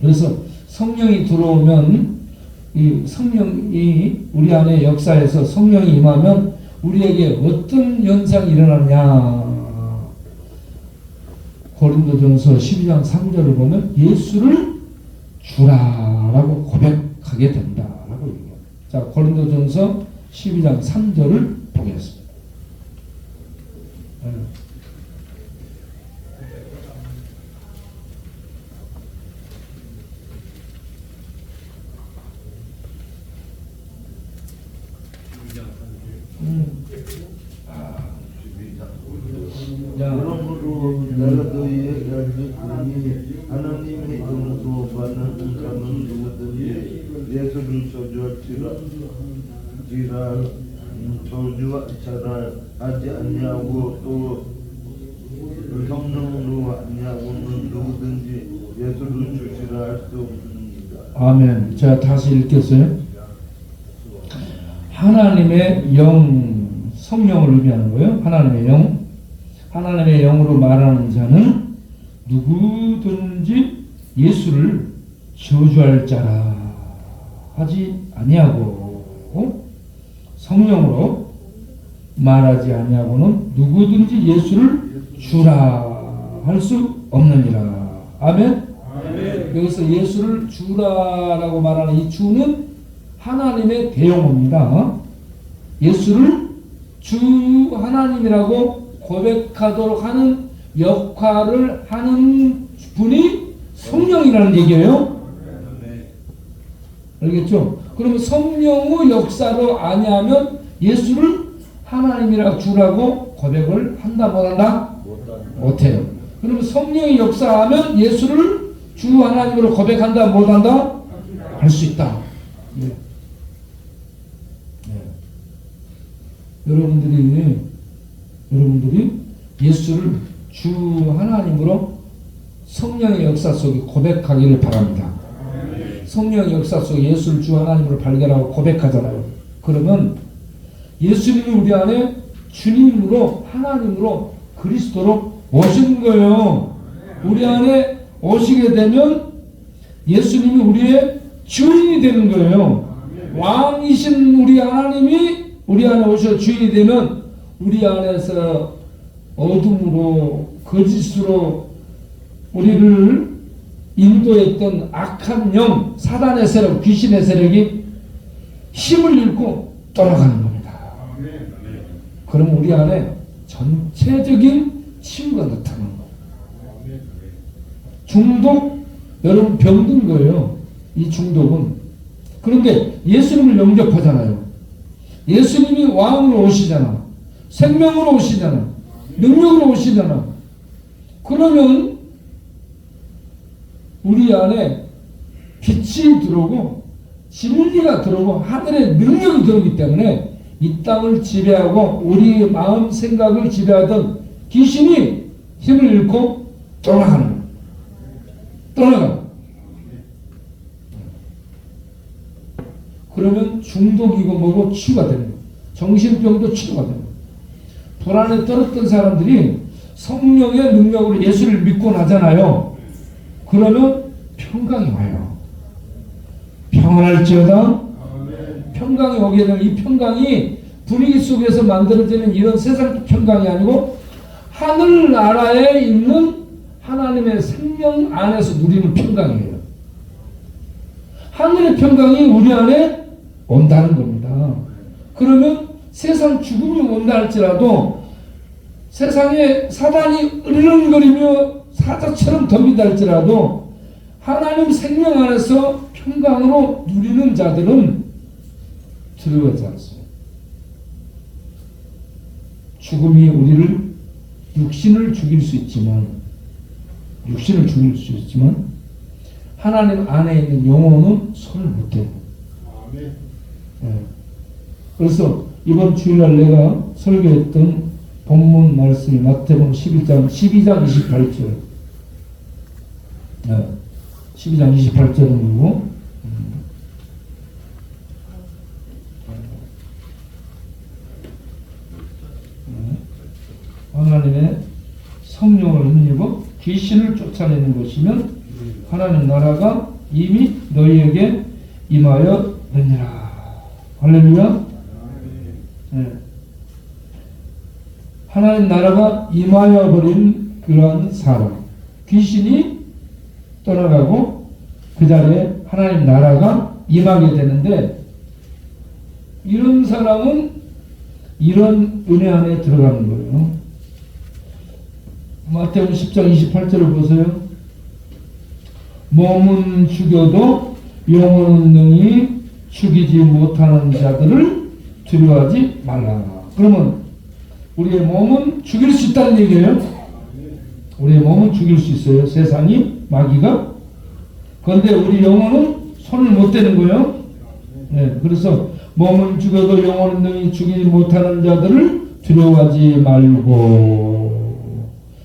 그래서 성령이 들어오면 이 성령이 우리 안에 역사에서 성령이 임하면 우리에게 어떤 현상이 일어나냐. 고린도전서 12장 3절을 보면 예수를 주라라고 고백하게 된다라고 얘기해요. 자, 고린도전서 12장 3절을 보겠습니다. 그러므로 내가 너희에게 알려주니 하나님의 영으로 가는 누구든지 예수를 저주하지 아니하고 또 성령으로 아니하고는 누구든지 예수를 주시라 할 수 없습니다. 아멘. 제가 다시 읽겠어요. 하나님의 영, 성령을 의미하는 거예요. 하나님의 영. 하나님의 영으로 말하는 자는 누구든지 예수를 저주할 자라. 하지 아니하고 성령으로 말하지 아니하고는 누구든지 예수를 주라 할 수 없느니라. 아멘. 여기서 예수를 주라라고 말하는 이 주는 하나님의 대용어입니다. 예수를 주 하나님이라고 고백하도록 하는 역할을 하는 분이 성령이라는 얘기예요. 알겠죠? 그러면 성령의 역사로 아니하면 예수를 하나님이라 주라고 고백을 한다 못한다? 못해요. 그러면 성령이 역사하면 예수를 주 하나님으로 고백한다 못한다? 할 수 있다. 네. 네. 여러분들이 예수를 주 하나님으로 성령의 역사 속에 고백하기를 바랍니다. 성령의 역사 속에 예수를 주 하나님으로 발견하고 고백하잖아요. 그러면 예수님이 우리 안에 주님으로 하나님으로 그리스도로 오신 거예요. 우리 안에 오시게 되면 예수님이 우리의 주인이 되는 거예요. 왕이신 우리 하나님이 우리 안에 오셔 주인이 되면 우리 안에서 어둠으로 거짓으로 우리를 인도했던 악한 영, 사단의 세력, 귀신의 세력이 힘을 잃고 떠나가는 겁니다. 그럼 우리 안에 전체적인 치유가 나타나는 거예요. 중독, 여러분 병든 거예요. 이 중독은. 그런데 예수님을 영접하잖아요. 예수님이 왕으로 오시잖아. 생명으로 오시잖아. 능력으로 오시잖아. 그러면 우리 안에 빛이 들어오고 진리가 들어오고 하늘의 능력이 들어오기 때문에 이 땅을 지배하고 우리 마음 생각을 지배하던 귀신이 힘을 잃고 떠나가는 거예요. 떠나가. 그러면 중독이고 뭐고 치유가 되는 거예요. 정신병도 치유가 되는 거예요. 불안에 떨었던 사람들이 성령의 능력으로 예수를 믿고 나잖아요. 그러면 평강이 와요. 평안할지어다. 평강이 오게 되면 이 평강이 분위기 속에서 만들어지는 이런 세상 평강이 아니고 하늘나라에 있는 하나님의 생명 안에서 누리는 평강이에요. 하늘의 평강이 우리 안에 온다는 겁니다. 그러면 세상 죽음이 온다 할지라도 세상에 사단이 으르렁거리며 사자처럼 덤빈다 할지라도 하나님 생명 안에서 평강으로 누리는 자들은 두려워하지 않습니다. 죽음이 우리를 육신을 죽일 수 있지만 하나님 안에 있는 영혼은 손을 못 대요. 네. 그래서 이번 주일날 내가 설교했던 본문 말씀이 마태복음 12장 28절. 네. 12장 28절은 뭐고? 하나님의 성령을 힘입어 귀신을 쫓아내는 것이면 하나님 나라가 이미 너희에게 임하였느니라. 할렐루야. 네. 하나님 나라가 임하여 버린 그러한 사람, 귀신이 떠나가고 그 자리에 하나님 나라가 임하게 되는데, 이런 사람은 이런 은혜 안에 들어가는 거예요. 마태복음 10장 28절을 보세요. 몸은 죽여도 영혼은 능히 죽이지 못하는 자들을 두려워하지 말라. 그러면 우리의 몸은 죽일 수 있다는 얘기예요. 우리의 몸은 죽일 수 있어요. 세상이, 마귀가. 그런데 우리 영혼은 손을 못 대는 거예요. 네, 그래서 몸은 죽여도 영혼은 능히 죽이지 못하는 자들을 두려워하지 말고,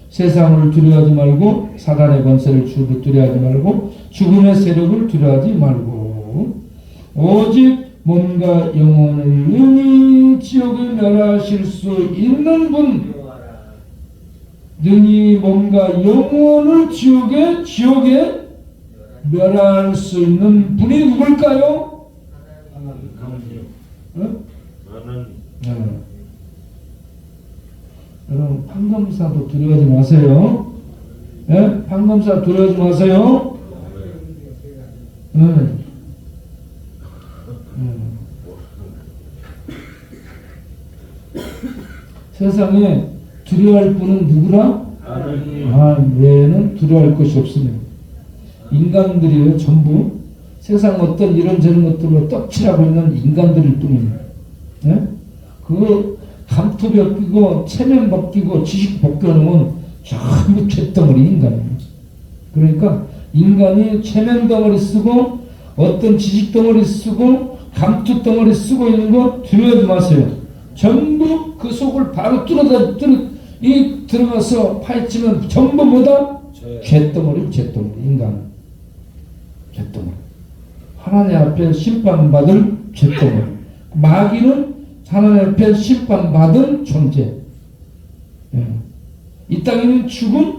세상을 두려워하지 말고, 사단의 권세를 두려워하지 말고, 죽음의 세력을 두려워하지 말고, 오직 몸과 영혼을 능히 지옥에 멸하실 수 있는 분, 능히 몸과 영혼을 지옥에 멸할 수 있는 분이 누굴까요? 하나님. 어? 하나님. 네. 여러분 판검사도 두려워하지 마세요. 예? 판검사 두려워하지 마세요. 네. 세상에 두려워할 분은 누구라? 하나님. 외에는 두려워할 것이 없으면 인간들이에요. 전부 세상 어떤 이런저런 것들로 떡칠하고 있는 인간들일 뿐입니다. 예? 그 감투 벗기고 체면 벗기고 지식 벗겨놓으면 전부 쇳덩어리 인간입니다. 그러니까 인간이 체면 덩어리 쓰고 어떤 지식 덩어리 쓰고 감투 덩어리 쓰고 있는 거 두려워하지 마세요. 전부 그 속을 바로 들어가서 파헤치면 전부 뭐다? 쇳덩어리 인간 쇳덩어리. 하나님 앞에 심판받을 쇳덩어리. 마귀는 하나님 앞에 심판받은 존재. 예. 이 땅에는 죽은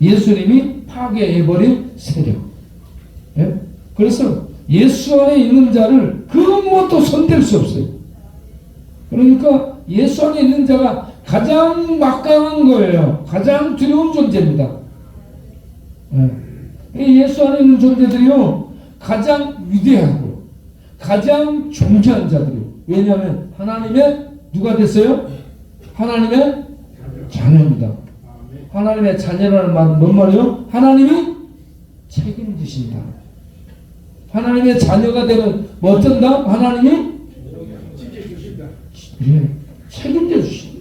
예수님이 파괴해버린 세력. 예? 그래서 예수 안에 있는 자를 그 무엇도 손댈 수 없어요. 그러니까 예수 안에 있는 자가 가장 막강한 거예요. 가장 두려운 존재입니다. 예. 예수 안에 있는 존재들이요 가장 위대하고 가장 존귀한 자들이에요. 왜냐하면 하나님의 누가 됐어요? 하나님의 자녀입니다. 하나님의 자녀라는 말은 뭔 말이에요? 하나님이 책임지신다. 하나님의 자녀가 되면 뭐 어쩐다? 하나님이 책임져 주신다.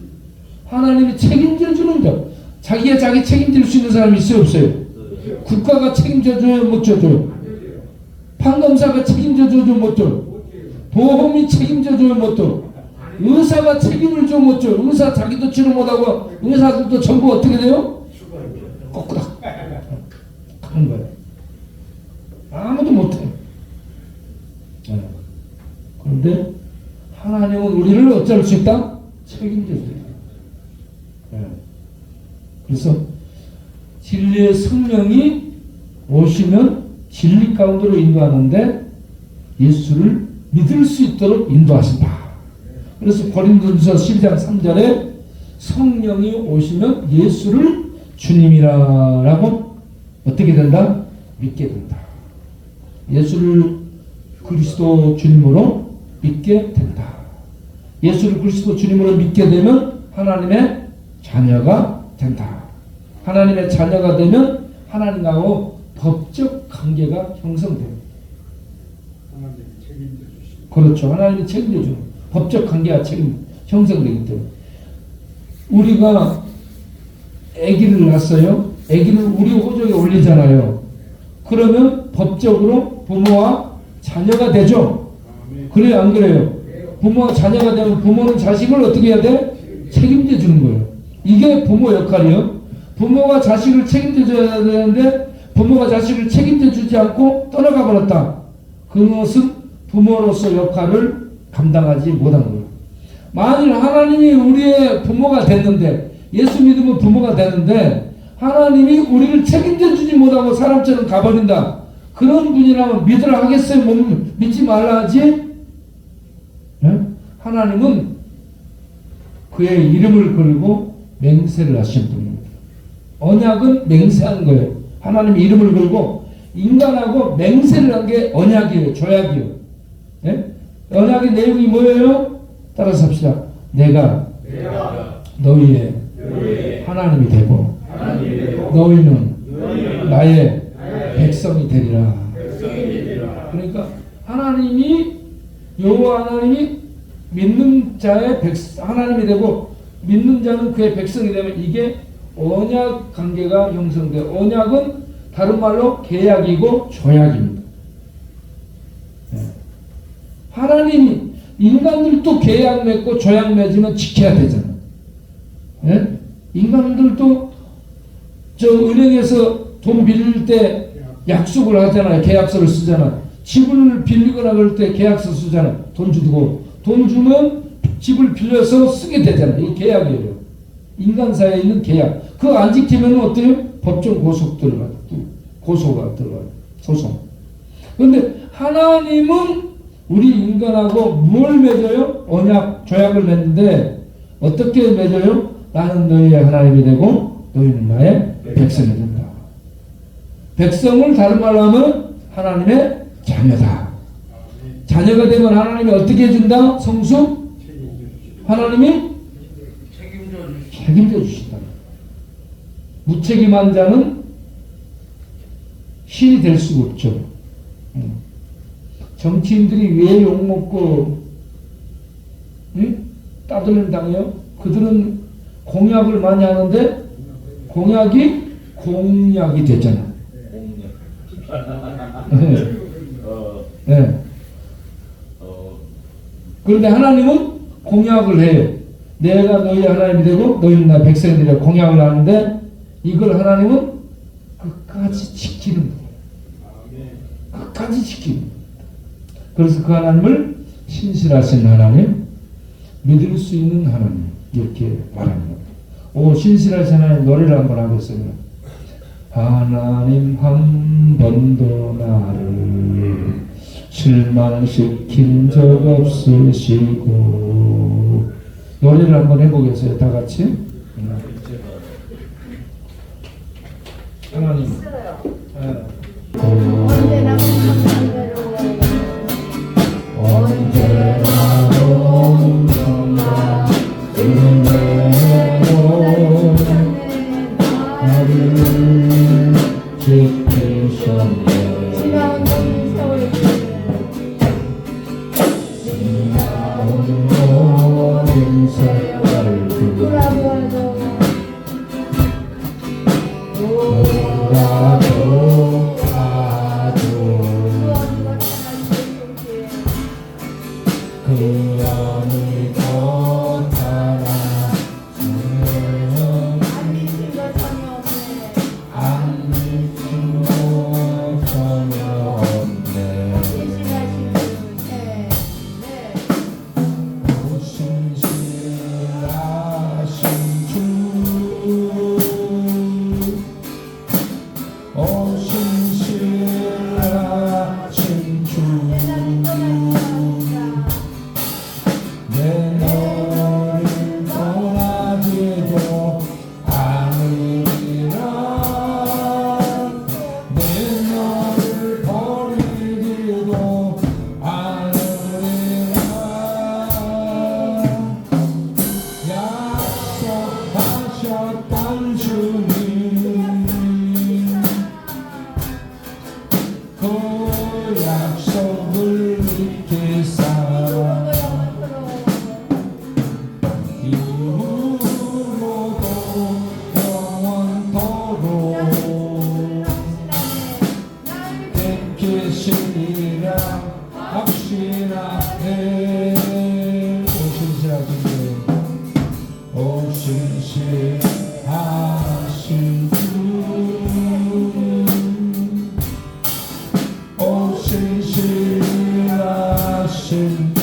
하나님이 책임져 주는 자. 자기가 자기 책임질 수 있는 사람이 있어요? 없어요? 국가가 책임져 줘요? 못 줘요? 판검사가 책임져 줘요? 못 줘요? 보험이 책임져 줘요? 못 줘요? 의사가 책임을 줘? 못 줘요? 의사 자기도 치료 못하고 의사들도 전부 어떻게 돼요? 꼬꾸락 하는 거예요. 아무도 못해요. 그런데 하나님은 우리를 어쩔 수 있다? 책임져 줘요. 그래서 진리의 성령이 오시면 진리 가운데로 인도하는데 예수를 믿을 수 있도록 인도하신다. 그래서 고린도전서 12장 3절에 성령이 오시면 예수를 주님이라고 어떻게 된다? 믿게 된다. 예수를 그리스도 주님으로 믿게 된다. 예수를 그리스도 주님으로 믿게 되면 하나님의 자녀가 된다. 하나님의 자녀가 되면 하나님하고 법적 관계가 형성됩니다. 그렇죠. 하나님이 책임져 주는 법적 관계가 형성되기 때문에 우리가 아기를 낳았어요. 아기를 우리 호적에 올리잖아요. 그러면 법적으로 부모와 자녀가 되죠. 그래요, 안 그래요? 부모와 자녀가 되면 부모는 자식을 어떻게 해야 돼? 책임져 주는 거예요. 이게 부모 역할이에요. 부모가 자식을 책임져 줘야 되는데 부모가 자식을 책임져 주지 않고 떠나가 버렸다. 그것은 부모로서 역할을 감당하지 못한 거예요. 만일 하나님이 우리의 부모가 됐는데 예수 믿으면 부모가 되는데 하나님이 우리를 책임져 주지 못하고 사람처럼 가버린다. 그런 분이라면 믿으라 하겠어요? 믿지 말라 하지? 네? 하나님은 그의 이름을 걸고 맹세를 하신 분입니다. 언약은 맹세한 거예요. 하나님 이름을 걸고 인간하고 맹세를 한 게 언약이에요. 조약이에요. 네? 언약의 내용이 뭐예요? 따라서 합시다. 내가 너희의 하나님이 되고 너희는 나의 백성이 되리라. 그러니까 하나님이 여호와 하나님이 믿는 자의 하나님이 되고 믿는 자는 그의 백성이 되면 이게 언약 관계가 형성돼요. 언약은 다른 말로 계약이고 조약입니다. 하나님이 인간들도 계약 맺고 조약 맺으면 지켜야 되잖아요. 네? 인간들도 저 은행에서 돈 빌릴 때 약속을 하잖아요. 계약서를 쓰잖아요. 집을 빌리거나 그럴 때 계약서 쓰잖아요. 돈 주고 돈 주면 집을 빌려서 쓰게 되잖아요. 이 계약이에요. 인간 사이에 있는 계약. 그거 안 지키면 어때요? 법정 고소가 들어가요. 소송. 그런데 하나님은 우리 인간하고 뭘 맺어요? 언약, 조약을 맺는데 어떻게 맺어요? 나는 너희의 하나님이 되고 너희는 나의 백성이 된다. 백성을 다른 말로 하면 하나님의 자녀다. 자녀가 되면 하나님이 어떻게 해준다? 성수? 하나님이 책임져 주신다. 무책임한 자는 신이 될 수가 없죠. 정치인들이 왜 욕먹고 따돌림 당해요? 그들은 공약을 많이 하는데 공약이 공약이 되잖아. 네. 그런데 하나님은 공약을 해요. 내가 너희 하나님이 되고 너희는 나 백성이 되려 공약을 하는데 이걸 하나님은 끝까지 지키는 거예요. 끝까지 지키는 거예요. 그래서 그 하나님을 신실하신 하나님, 믿을 수 있는 하나님 이렇게 말합니다. 오, 신실하신 하나님 노래를 한번 하겠습니다. 하나님 한 번도 나를 실망시킨 적 없으시고 노래를 한번 해보겠어요. 다 같이. 하나님. 언제나 감사대로 언제나 온전한 은혜로 나를 지키셨네. 지나온 세월이 오랜 세월 돌아보아도 돌아도 아주 그 어느 것 하나 안 미친 거 전혀 없네. 안 미친 것 전혀 없네. 신실하신 분. 네. 신실하신 주 내 너를 떠나지도 않으리라 내 너를 버리지도 않으리라 약속하셨던 주님 그 약속을 지키사 이후로도 영원토록 지키시리라 확신하네. 오 신실하신 주 오 신실하신 주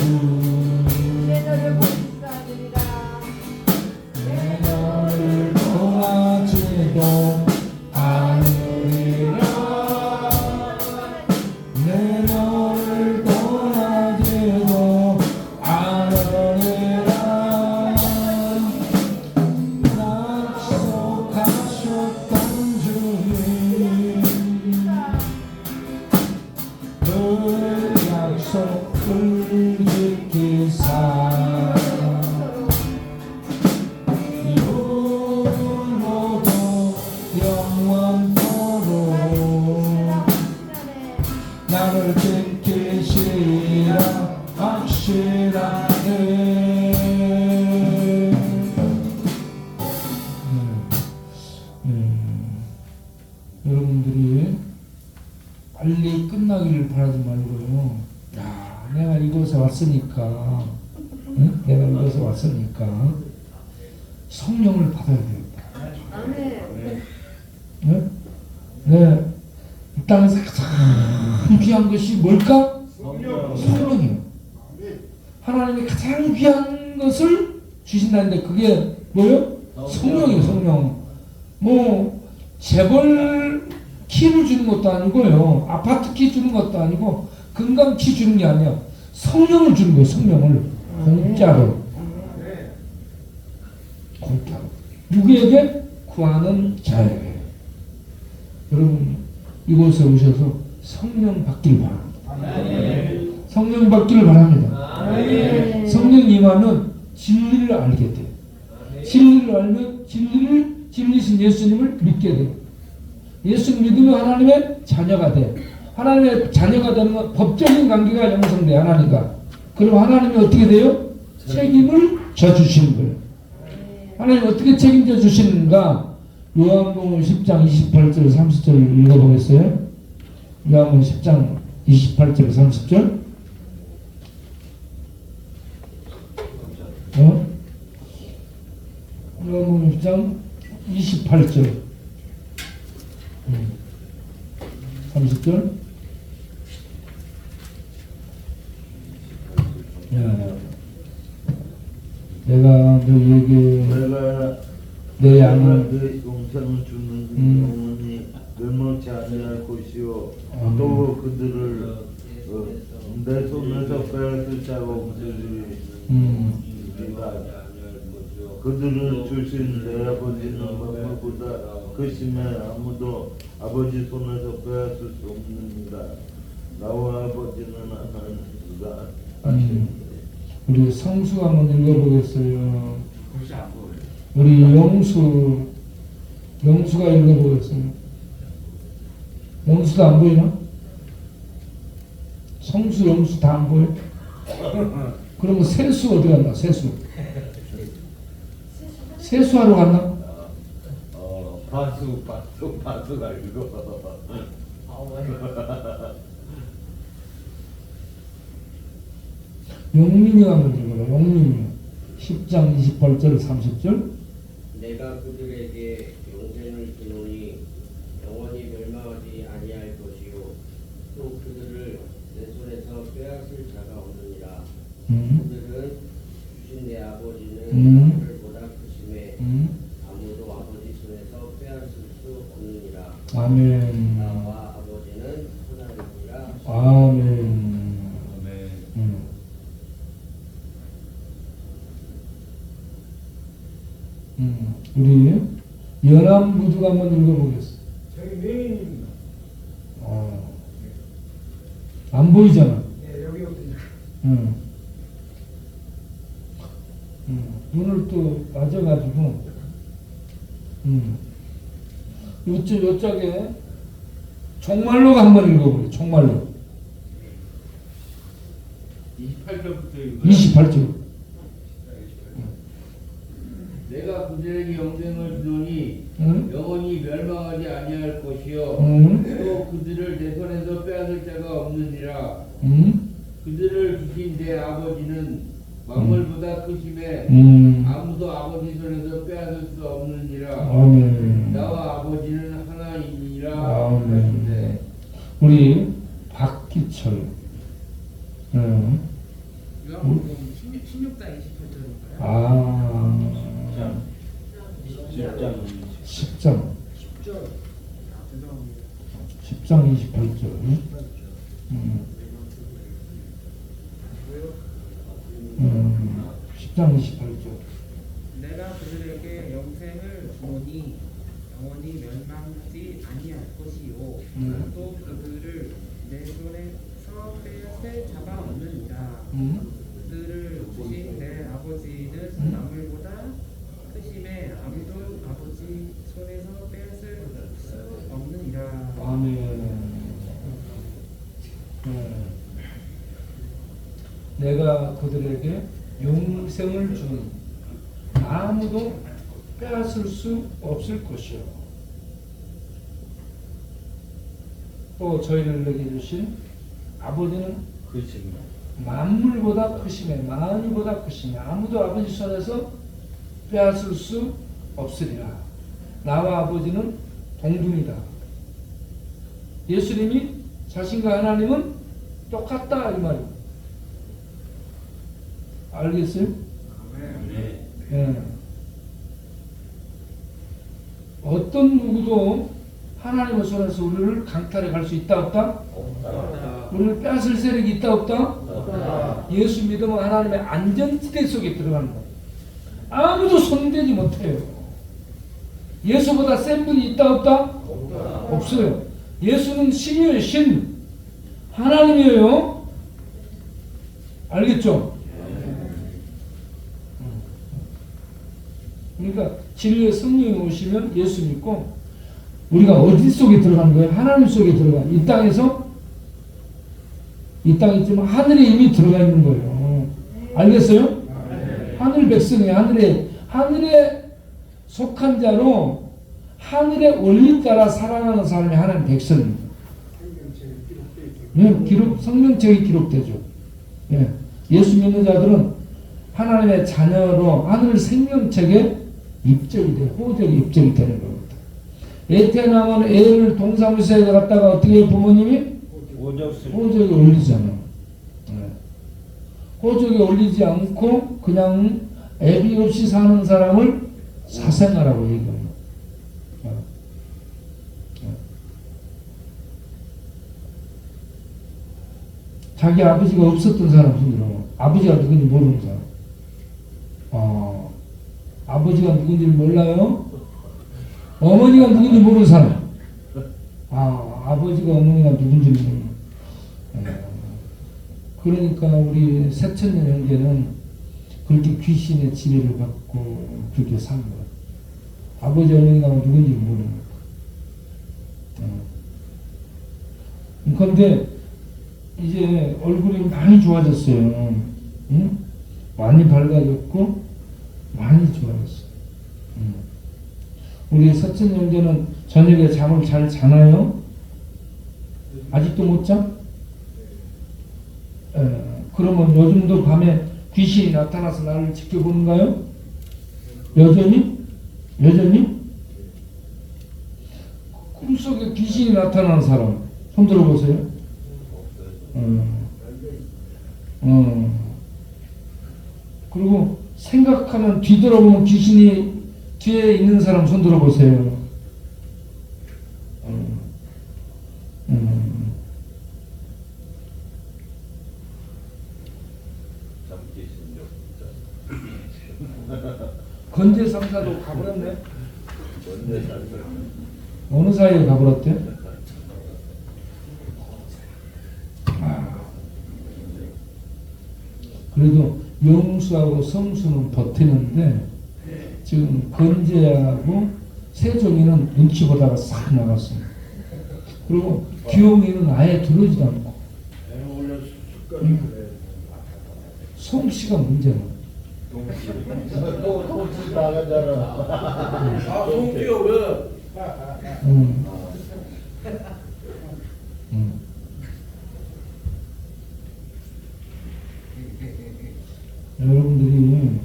내 너를 보시사리라. 내 너를 떠나지도 않으리라 내 너를 떠나지도 않으리라 약속하셨던 주님 그 약속을 지키사 이후로도 영원토록 나를 지키시리라 확실하네. 여러분들이 빨리 끝나기를 바라지 말고요. 야, 내가 이곳에 왔으니까, 응? 내가 이곳에 왔으니까 성령을 받아야 되겠다. 아멘. 네? 네. 이 땅에서 가장 귀한 것이 뭘까? 성령이에요. 하나님이 가장 귀한 것을 주신다는데 그게 뭐요? 성령이에요. 성령. 뭐 재벌 키를 주는 것도 아니고요. 아파트 키 주는 것도 아니고 건강 키 주는 게 아니야. 성령을 주는 거예요. 성령을 공짜로. 공짜로. 누구에게? 구하는 자에게. 여러분 이곳에 오셔서 성령 받기를 바랍니다. 성령 받기를 바랍니다. 성령 임하면 진리를 알게 돼. 진리를 알면 진리신 예수님을 믿게 돼. 예수를 믿으면 하나님의 자녀가 돼. 하나님의 자녀가 되는 건 법적인 관계가 형성돼. 하나님과. 그럼 하나님이 어떻게 돼요? 책임을 져주시는 거예요. 하나님 어떻게 책임져 주시는가? 요한복음 10장 28절 30절 읽어보겠어요? 요한복음 10장 28절 30절. 요한복음 10장 28절 30절. 내가 너희에게 내가 내 양을 내 영생을 주는 영혼이 멸망치 아니할 것이요 또 그들을 내 손에서 빼앗을 자가 없으리라. 그들을 주신 내 아버지는 만물보다 크심에 아무도 아버지 손에서 빼앗을 수 없느니라. 나와 아버지는 하나니라. 우리 성수 한번 읽어보겠어요. 우리 영수가 읽어보겠어요. 영수도 안 보이나? 성수, 영수 다 안 보여? 그러면 세수 어디 갔나? 세수. 세수하러 갔나? 바수가 이거. 용민이가 한번 읽어라. 용민이 10장 28절 30절. 내가 그들에게 영생을 주노니 영원히 멸망하지 아니할 것이요 또 그들을 내 손에서 빼앗을 자가 없느니라. 그들은 주신 내 아버지는 하늘보다 크심에 아무도 아버지 손에서 빼앗을 수 없느니라. 아멘. 나와 아버지는 하나님이라. 아멘. 우리 연암부두가 한번 읽어보겠어. 저희 메인입니다. 안 보이잖아. 예, 여기부터. 눈을 또 맞아가지고, 요쪽에 종말로가 한번 읽어보래. 종말로. 28절부터 28절. 내가 그들에게 영생을 주노니 영원히 멸망하지 아니할 것이요 또 그들을 내 손에서 빼앗을 자가 없느니라. 그들을 주신 내 아버지는 만물보다 크심에 아무도 아버지 손에서 빼앗을 수 없느니라. 아멘. 나와 아버지는 하나이니라. 아멘. 우리 박기철. 요한복음 16장 28절인가요? 아. 10장 10장. 죄송합니다. 10장 28절. 10장 28절. 내가 그들에게 영생을 주노니 영원히 멸망하지 아니할 것이요 또 그들을 내 손에서 빼앗을 자가 없느니라. 그들을 주신 내 아버지는 만물보다 크심에 아무도 아버지 손에서 빼앗을 수 없느니라. 아멘. 내가 그들에게 영생을 주니 아무도 빼앗을 수 없을 것이요. 또 저희를 내게 주신 아버지는 만물보다 크심에 만유보다 크심에 아무도 아버지 손에서 빼앗을 수 없으리라. 나와 아버지는 동등이다. 예수님이 자신과 하나님은 똑같다 이 말이에요. 알겠어요? 네. 어떤 누구도 하나님의 손에서 우리를 강탈해 갈 수 있다 없다? 우리를 빼앗을 세력이 있다 없다? 예수 믿으면 하나님의 안전지대 속에 들어가는 거예요. 아무도 손대지 못해요. 예수보다 센 분이 있다 없다? 없어요. 예수는 신이에요. 신. 하나님이에요. 알겠죠? 그러니까 진리의 성령이 오시면 예수 믿고 우리가 어디 속에 들어가는 거예요? 하나님 속에 들어가. 이 땅에서 이 땅에 있지만 하늘에 이미 들어가 있는 거예요. 알겠어요? 하늘 백성이 하늘에 속한 자로 하늘의 원리 따라 살아가는 사람이 하나님 백성입니다. 예, 성경책이 기록되죠. 예, 예수 믿는 자들은 하나님의 자녀로 하늘 생명책에 입적이 돼요. 호적이 입적이 되는 겁니다. 애태 낳은 애를 동사무소에 갔다가 어떻게 부모님이 호적에 올리잖아요. 네. 호적에 올리지 않고 그냥 애비 없이 사는 사람을 사생아라고 얘기합니다. 자기 아버지가 없었던 사람 손들어. 아버지가 누군지 모르는 사람. 아버지가 누군지 몰라요? 어머니가 누군지 모르는 사람. 아버지가 어머니가 누군지 모르는. 그러니까 우리 새천년 형제는 그렇게 귀신의 지배를 받고 그렇게 사는 거예요. 아버지 어머니가 누군지 모르는 거예요. 그런데 이제 얼굴이 많이 좋아졌어요. 응? 많이 밝아졌고 많이 좋아졌어요. 우리 서천 형제는 저녁에 잠을 잘 자나요? 아직도 못 자? 그러면 요즘도 밤에 귀신이 나타나서 나를 지켜보는가요? 여전히? 꿈속에 귀신이 나타나는 사람 손 들어보세요. 그리고 생각하면 뒤돌아보면 귀신이 뒤에 있는 사람 손 들어보세요. 건재 상사도 가버렸네. 어느 사이에 가버렸대? 그래도 영수하고 성수는 버티는데 지금 건재하고 세종이는 눈치 보다가 싹 나갔어요. 그리고 기용이는 아예 들어오지도 않고. 송씨가 문제야. 동치 나가잖아. 송기가 왜? 여러분들이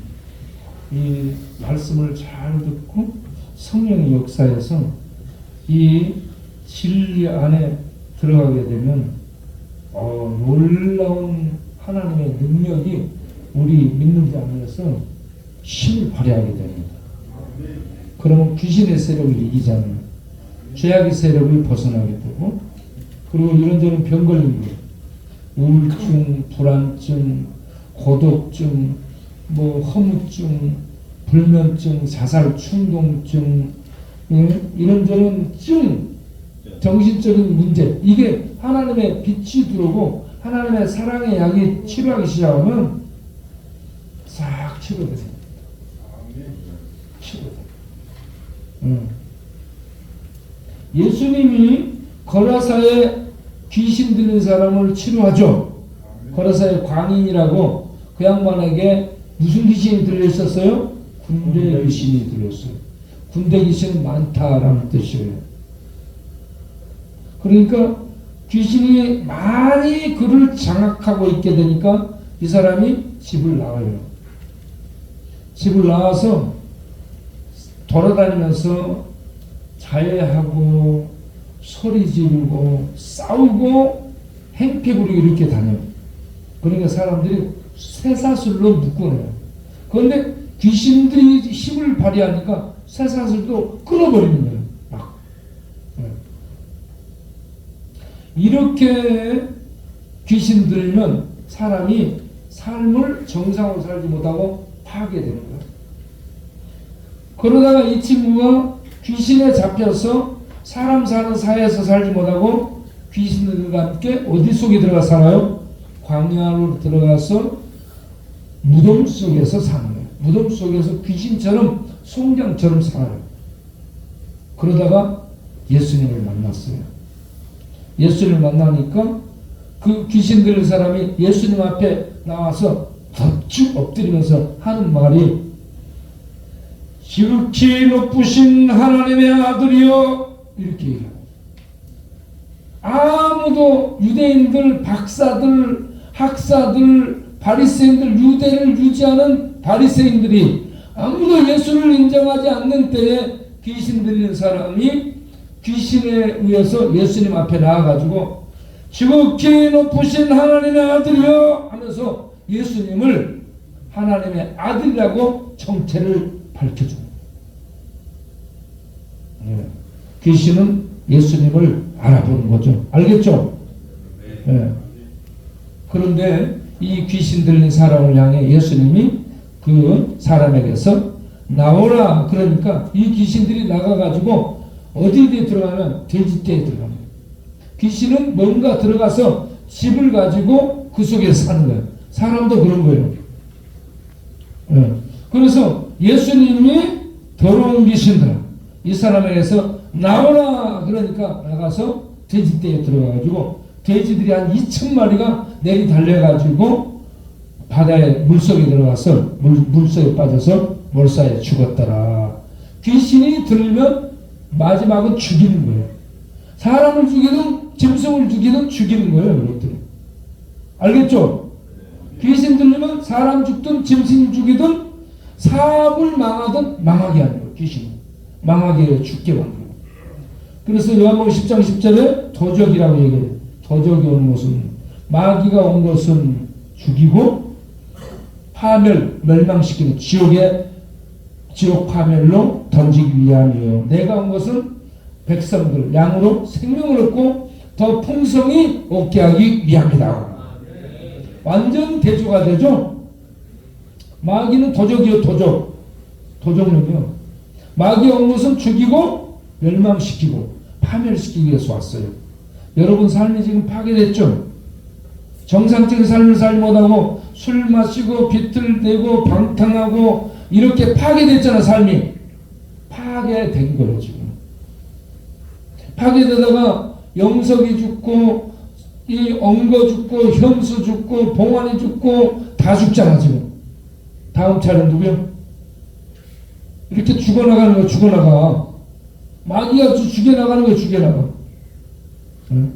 이 말씀을 잘 듣고 성령의 역사에서 이 진리 안에 들어가게 되면 놀라운 하나님의 능력이 우리 믿는 자 안에서 힘을 발휘하게 됩니다. 그러면 귀신의 세력을 이기잖아요. 죄악의 세력을 벗어나게 되고, 그리고 이런저런 병 걸린 거, 우울증, 불안증, 고독증, 허무증, 불면증, 자살 충동증, 이런저런 증, 정신적인 문제, 이게 하나님의 빛이 들어오고 하나님의 사랑의 약이 치료하기 시작하면 싹 치료돼요. 예수님이 거라사에 귀신 들린 사람을 치료하죠. 거라사의 광인이라고 그 양반에게 무슨 귀신이 들려있었어요? 군대 귀신이 들렸어요. 군대 귀신은 많다라는 뜻이에요. 그러니까 귀신이 많이 그를 장악하고 있게 되니까 이 사람이 집을 나와요. 집을 나와서 돌아다니면서 자해하고 소리 지르고 싸우고 행패 부리고 이렇게 다녀요. 그러니까 사람들이 쇠사슬로 묶어내요. 그런데 귀신들이 힘을 발휘하니까 쇠사슬도 끊어버리는 거예요. 막. 이렇게 귀신 들면 사람이 삶을 정상으로 살지 못하고 파괴되는 거예요. 그러다가 이 친구가 귀신에 잡혀서 사람 사는 사회에서 살지 못하고 귀신들과 함께 어디 속에 들어가 살아요? 광야로 들어가서 무덤 속에서 사는 거예요. 무덤 속에서 귀신처럼 송장처럼 살아요. 그러다가 예수님을 만났어요. 예수님을 만나니까 그 귀신 들린 사람이 예수님 앞에 나와서 덕쭉 엎드리면서 하는 말이 지극히 높으신 하나님의 아들이여, 이렇게 얘기해요. 아무도 유대인들, 박사들, 학사들, 바리새인들, 유대를 유지하는 바리새인들이 아무도 예수를 인정하지 않는 때에 귀신 들린 사람이 귀신에 의해서 예수님 앞에 나와가지고 지극히 높으신 하나님의 아들이여 하면서 예수님을 하나님의 아들이라고 정체를 밝혀줍니다. 귀신은 예수님을 알아보는 거죠. 알겠죠? 네. 그런데 이 귀신 들린 사람을 향해 예수님이 그 사람에게서 나오라 그러니까 이 귀신들이 나가가지고 어디에 들어가면 돼지떼에 들어갑니다. 귀신은 뭔가 들어가서 집을 가지고 그 속에 사는 거예요. 사람도 그런 거예요. 네. 그래서 예수님이 더러운 귀신들아 이 사람에게서 나오라 그러니까 나가서 돼지떼에 들어가가지고 돼지들이 한 2,000마리가 내리 달려가지고 바다에 물속에 들어가서 물속에 빠져서 몰사에 죽었더라. 귀신이 들면 마지막은 죽이는 거예요. 사람을 죽이든 짐승을 죽이든 죽이는 거예요. 그것들은. 알겠죠? 귀신 들리면 사람 죽든 짐승 죽이든 사업을 망하든 망하게 하는 거예요. 귀신은. 망하게 해요. 죽게 만들고. 그래서 요한복음 10장 10절에 도적이라고 얘기해요. 도적이 온 것은 마귀가 온 것은 죽이고 파멸, 멸망시키는 지옥 파멸로 던지기 위함이요. 내가 온 것은 백성들 양으로 생명을 얻고 더 풍성히 얻게 하기 위함이다. 완전 대조가 되죠. 마귀는 도적이요. 도적놈이요. 마귀가 온 것은 죽이고 멸망시키고 파멸시키기 위해서 왔어요. 여러분 삶이 지금 파괴됐죠. 정상적인 삶을 살지 못하고 술 마시고 비틀대고 방탕하고 이렇게 파괴됐잖아. 삶이 파괴된 거예요. 지금 파괴되다가 영석이 죽고 이 엉거 죽고 현수 죽고 봉환이 죽고 다 죽잖아. 지금 다음 차례는 누구요? 이렇게 죽어나가는 거 죽어나가. 마귀가 죽여나가는 거 죽여나가. 응?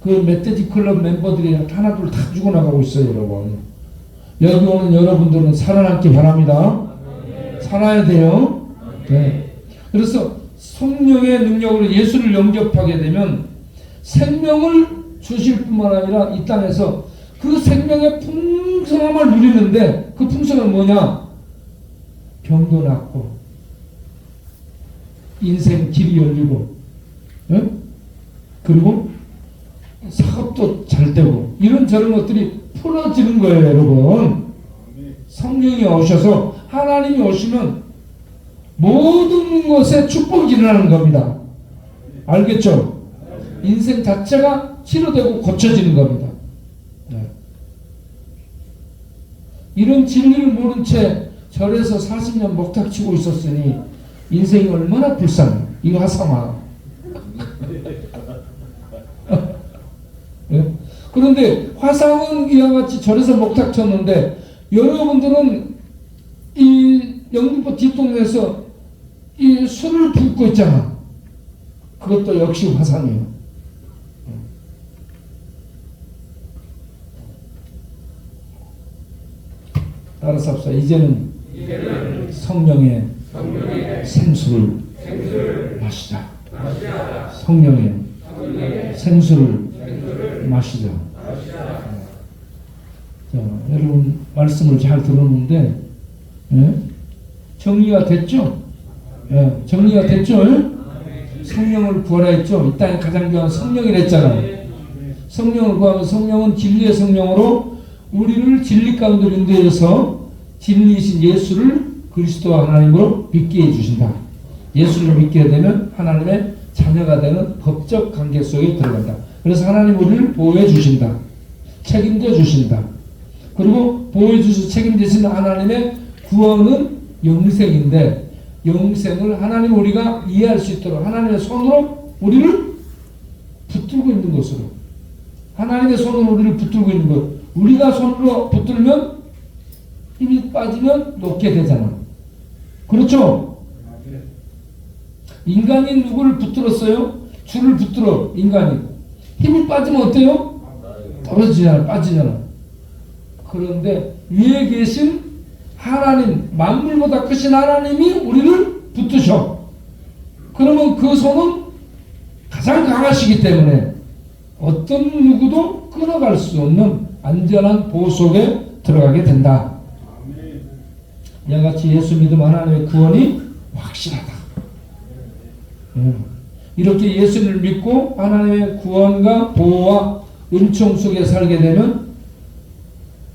그 멧돼지 클럽 멤버들이 하나둘 다 죽어나가고 있어요. 여러분 여기 오는 여러분들은 살아남기 바랍니다. 살아야 돼요. 네. 그래서 성령의 능력으로 예수를 영접하게 되면 생명을 주실 뿐만 아니라 이 땅에서 그 생명의 풍성함을 누리는데 그 풍성함은 뭐냐? 병도 낫고 인생 길이 열리고 네? 그리고 사업도 잘 되고 이런저런 것들이 풀어지는 거예요. 여러분 성령이 오셔서 하나님이 오시면 모든 것에 축복이 일어나는 겁니다. 알겠죠? 인생 자체가 치료되고 고쳐지는 겁니다. 네. 이런 진리를 모른 채 절에서 40년 목탁치고 있었으니 인생이 얼마나 불쌍해. 이 화상화. 네? 그런데 화상은 이와 같이 절에서 목탁 쳤는데 여러분들은 이 영등포 뒷동네에서 이 술을 붓고 있잖아. 그것도 역시 화상이에요. 따라서 합시다. 이제는 성령의 생수를 마시자. 성령의 생수를 마시자. 자, 여러분 말씀을 잘 들었는데 예? 정리가 됐죠? 예, 정리가 됐죠? 예? 성령을 구하라 했죠? 이 땅에 가장 귀한 성령이라 했잖아요. 성령을 구하면 성령은 진리의 성령으로 우리를 진리 가운데 인도해서 진리이신 예수를 그리스도 하나님으로 믿게 해주신다. 예수를 믿게 되면 하나님의 자녀가 되는 법적 관계 속에 들어간다. 그래서 하나님 우리를 보호해 주신다. 책임져 주신다. 그리고 보호해 주셔서 책임지시는 하나님의 구원은 영생인데 영생을 하나님 우리가 이해할 수 있도록 하나님의 손으로 우리를 붙들고 있는 것으로 하나님의 손으로 우리를 붙들고 있는 것 우리가 손으로 붙들면 힘이 빠지면 놓게 되잖아. 그렇죠? 인간이 누구를 붙들었어요? 줄을 붙들어 인간이 힘이 빠지면 어때요? 떨어지잖아. 빠지잖아. 그런데 위에 계신 하나님 만물보다 크신 하나님이 우리를 붙드셔. 그러면 그 손은 가장 강하시기 때문에 어떤 누구도 끊어갈 수 없는 안전한 보호 속에 들어가게 된다. 이와 같이 예수 믿음 하나님의 구원이 확실하다. 이렇게 예수를 믿고 하나님의 구원과 보호와 은총 속에 살게 되면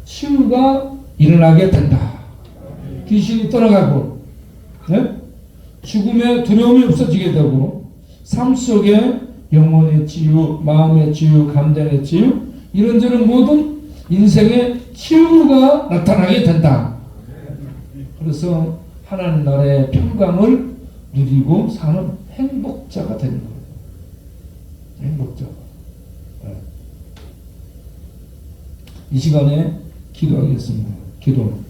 치유가 일어나게 된다. 귀신이 떠나가고 죽음의 두려움이 없어지게 되고 삶 속에 영혼의 치유, 마음의 치유, 감정의 치유 이런저런 모든 인생의 치유가 나타나게 된다. 그래서 하나님 나라의 평강을 누리고 사는 행복자가 되는 거예요. 행복자. 이 시간에 기도하겠습니다. 기도.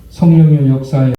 성령의 역사에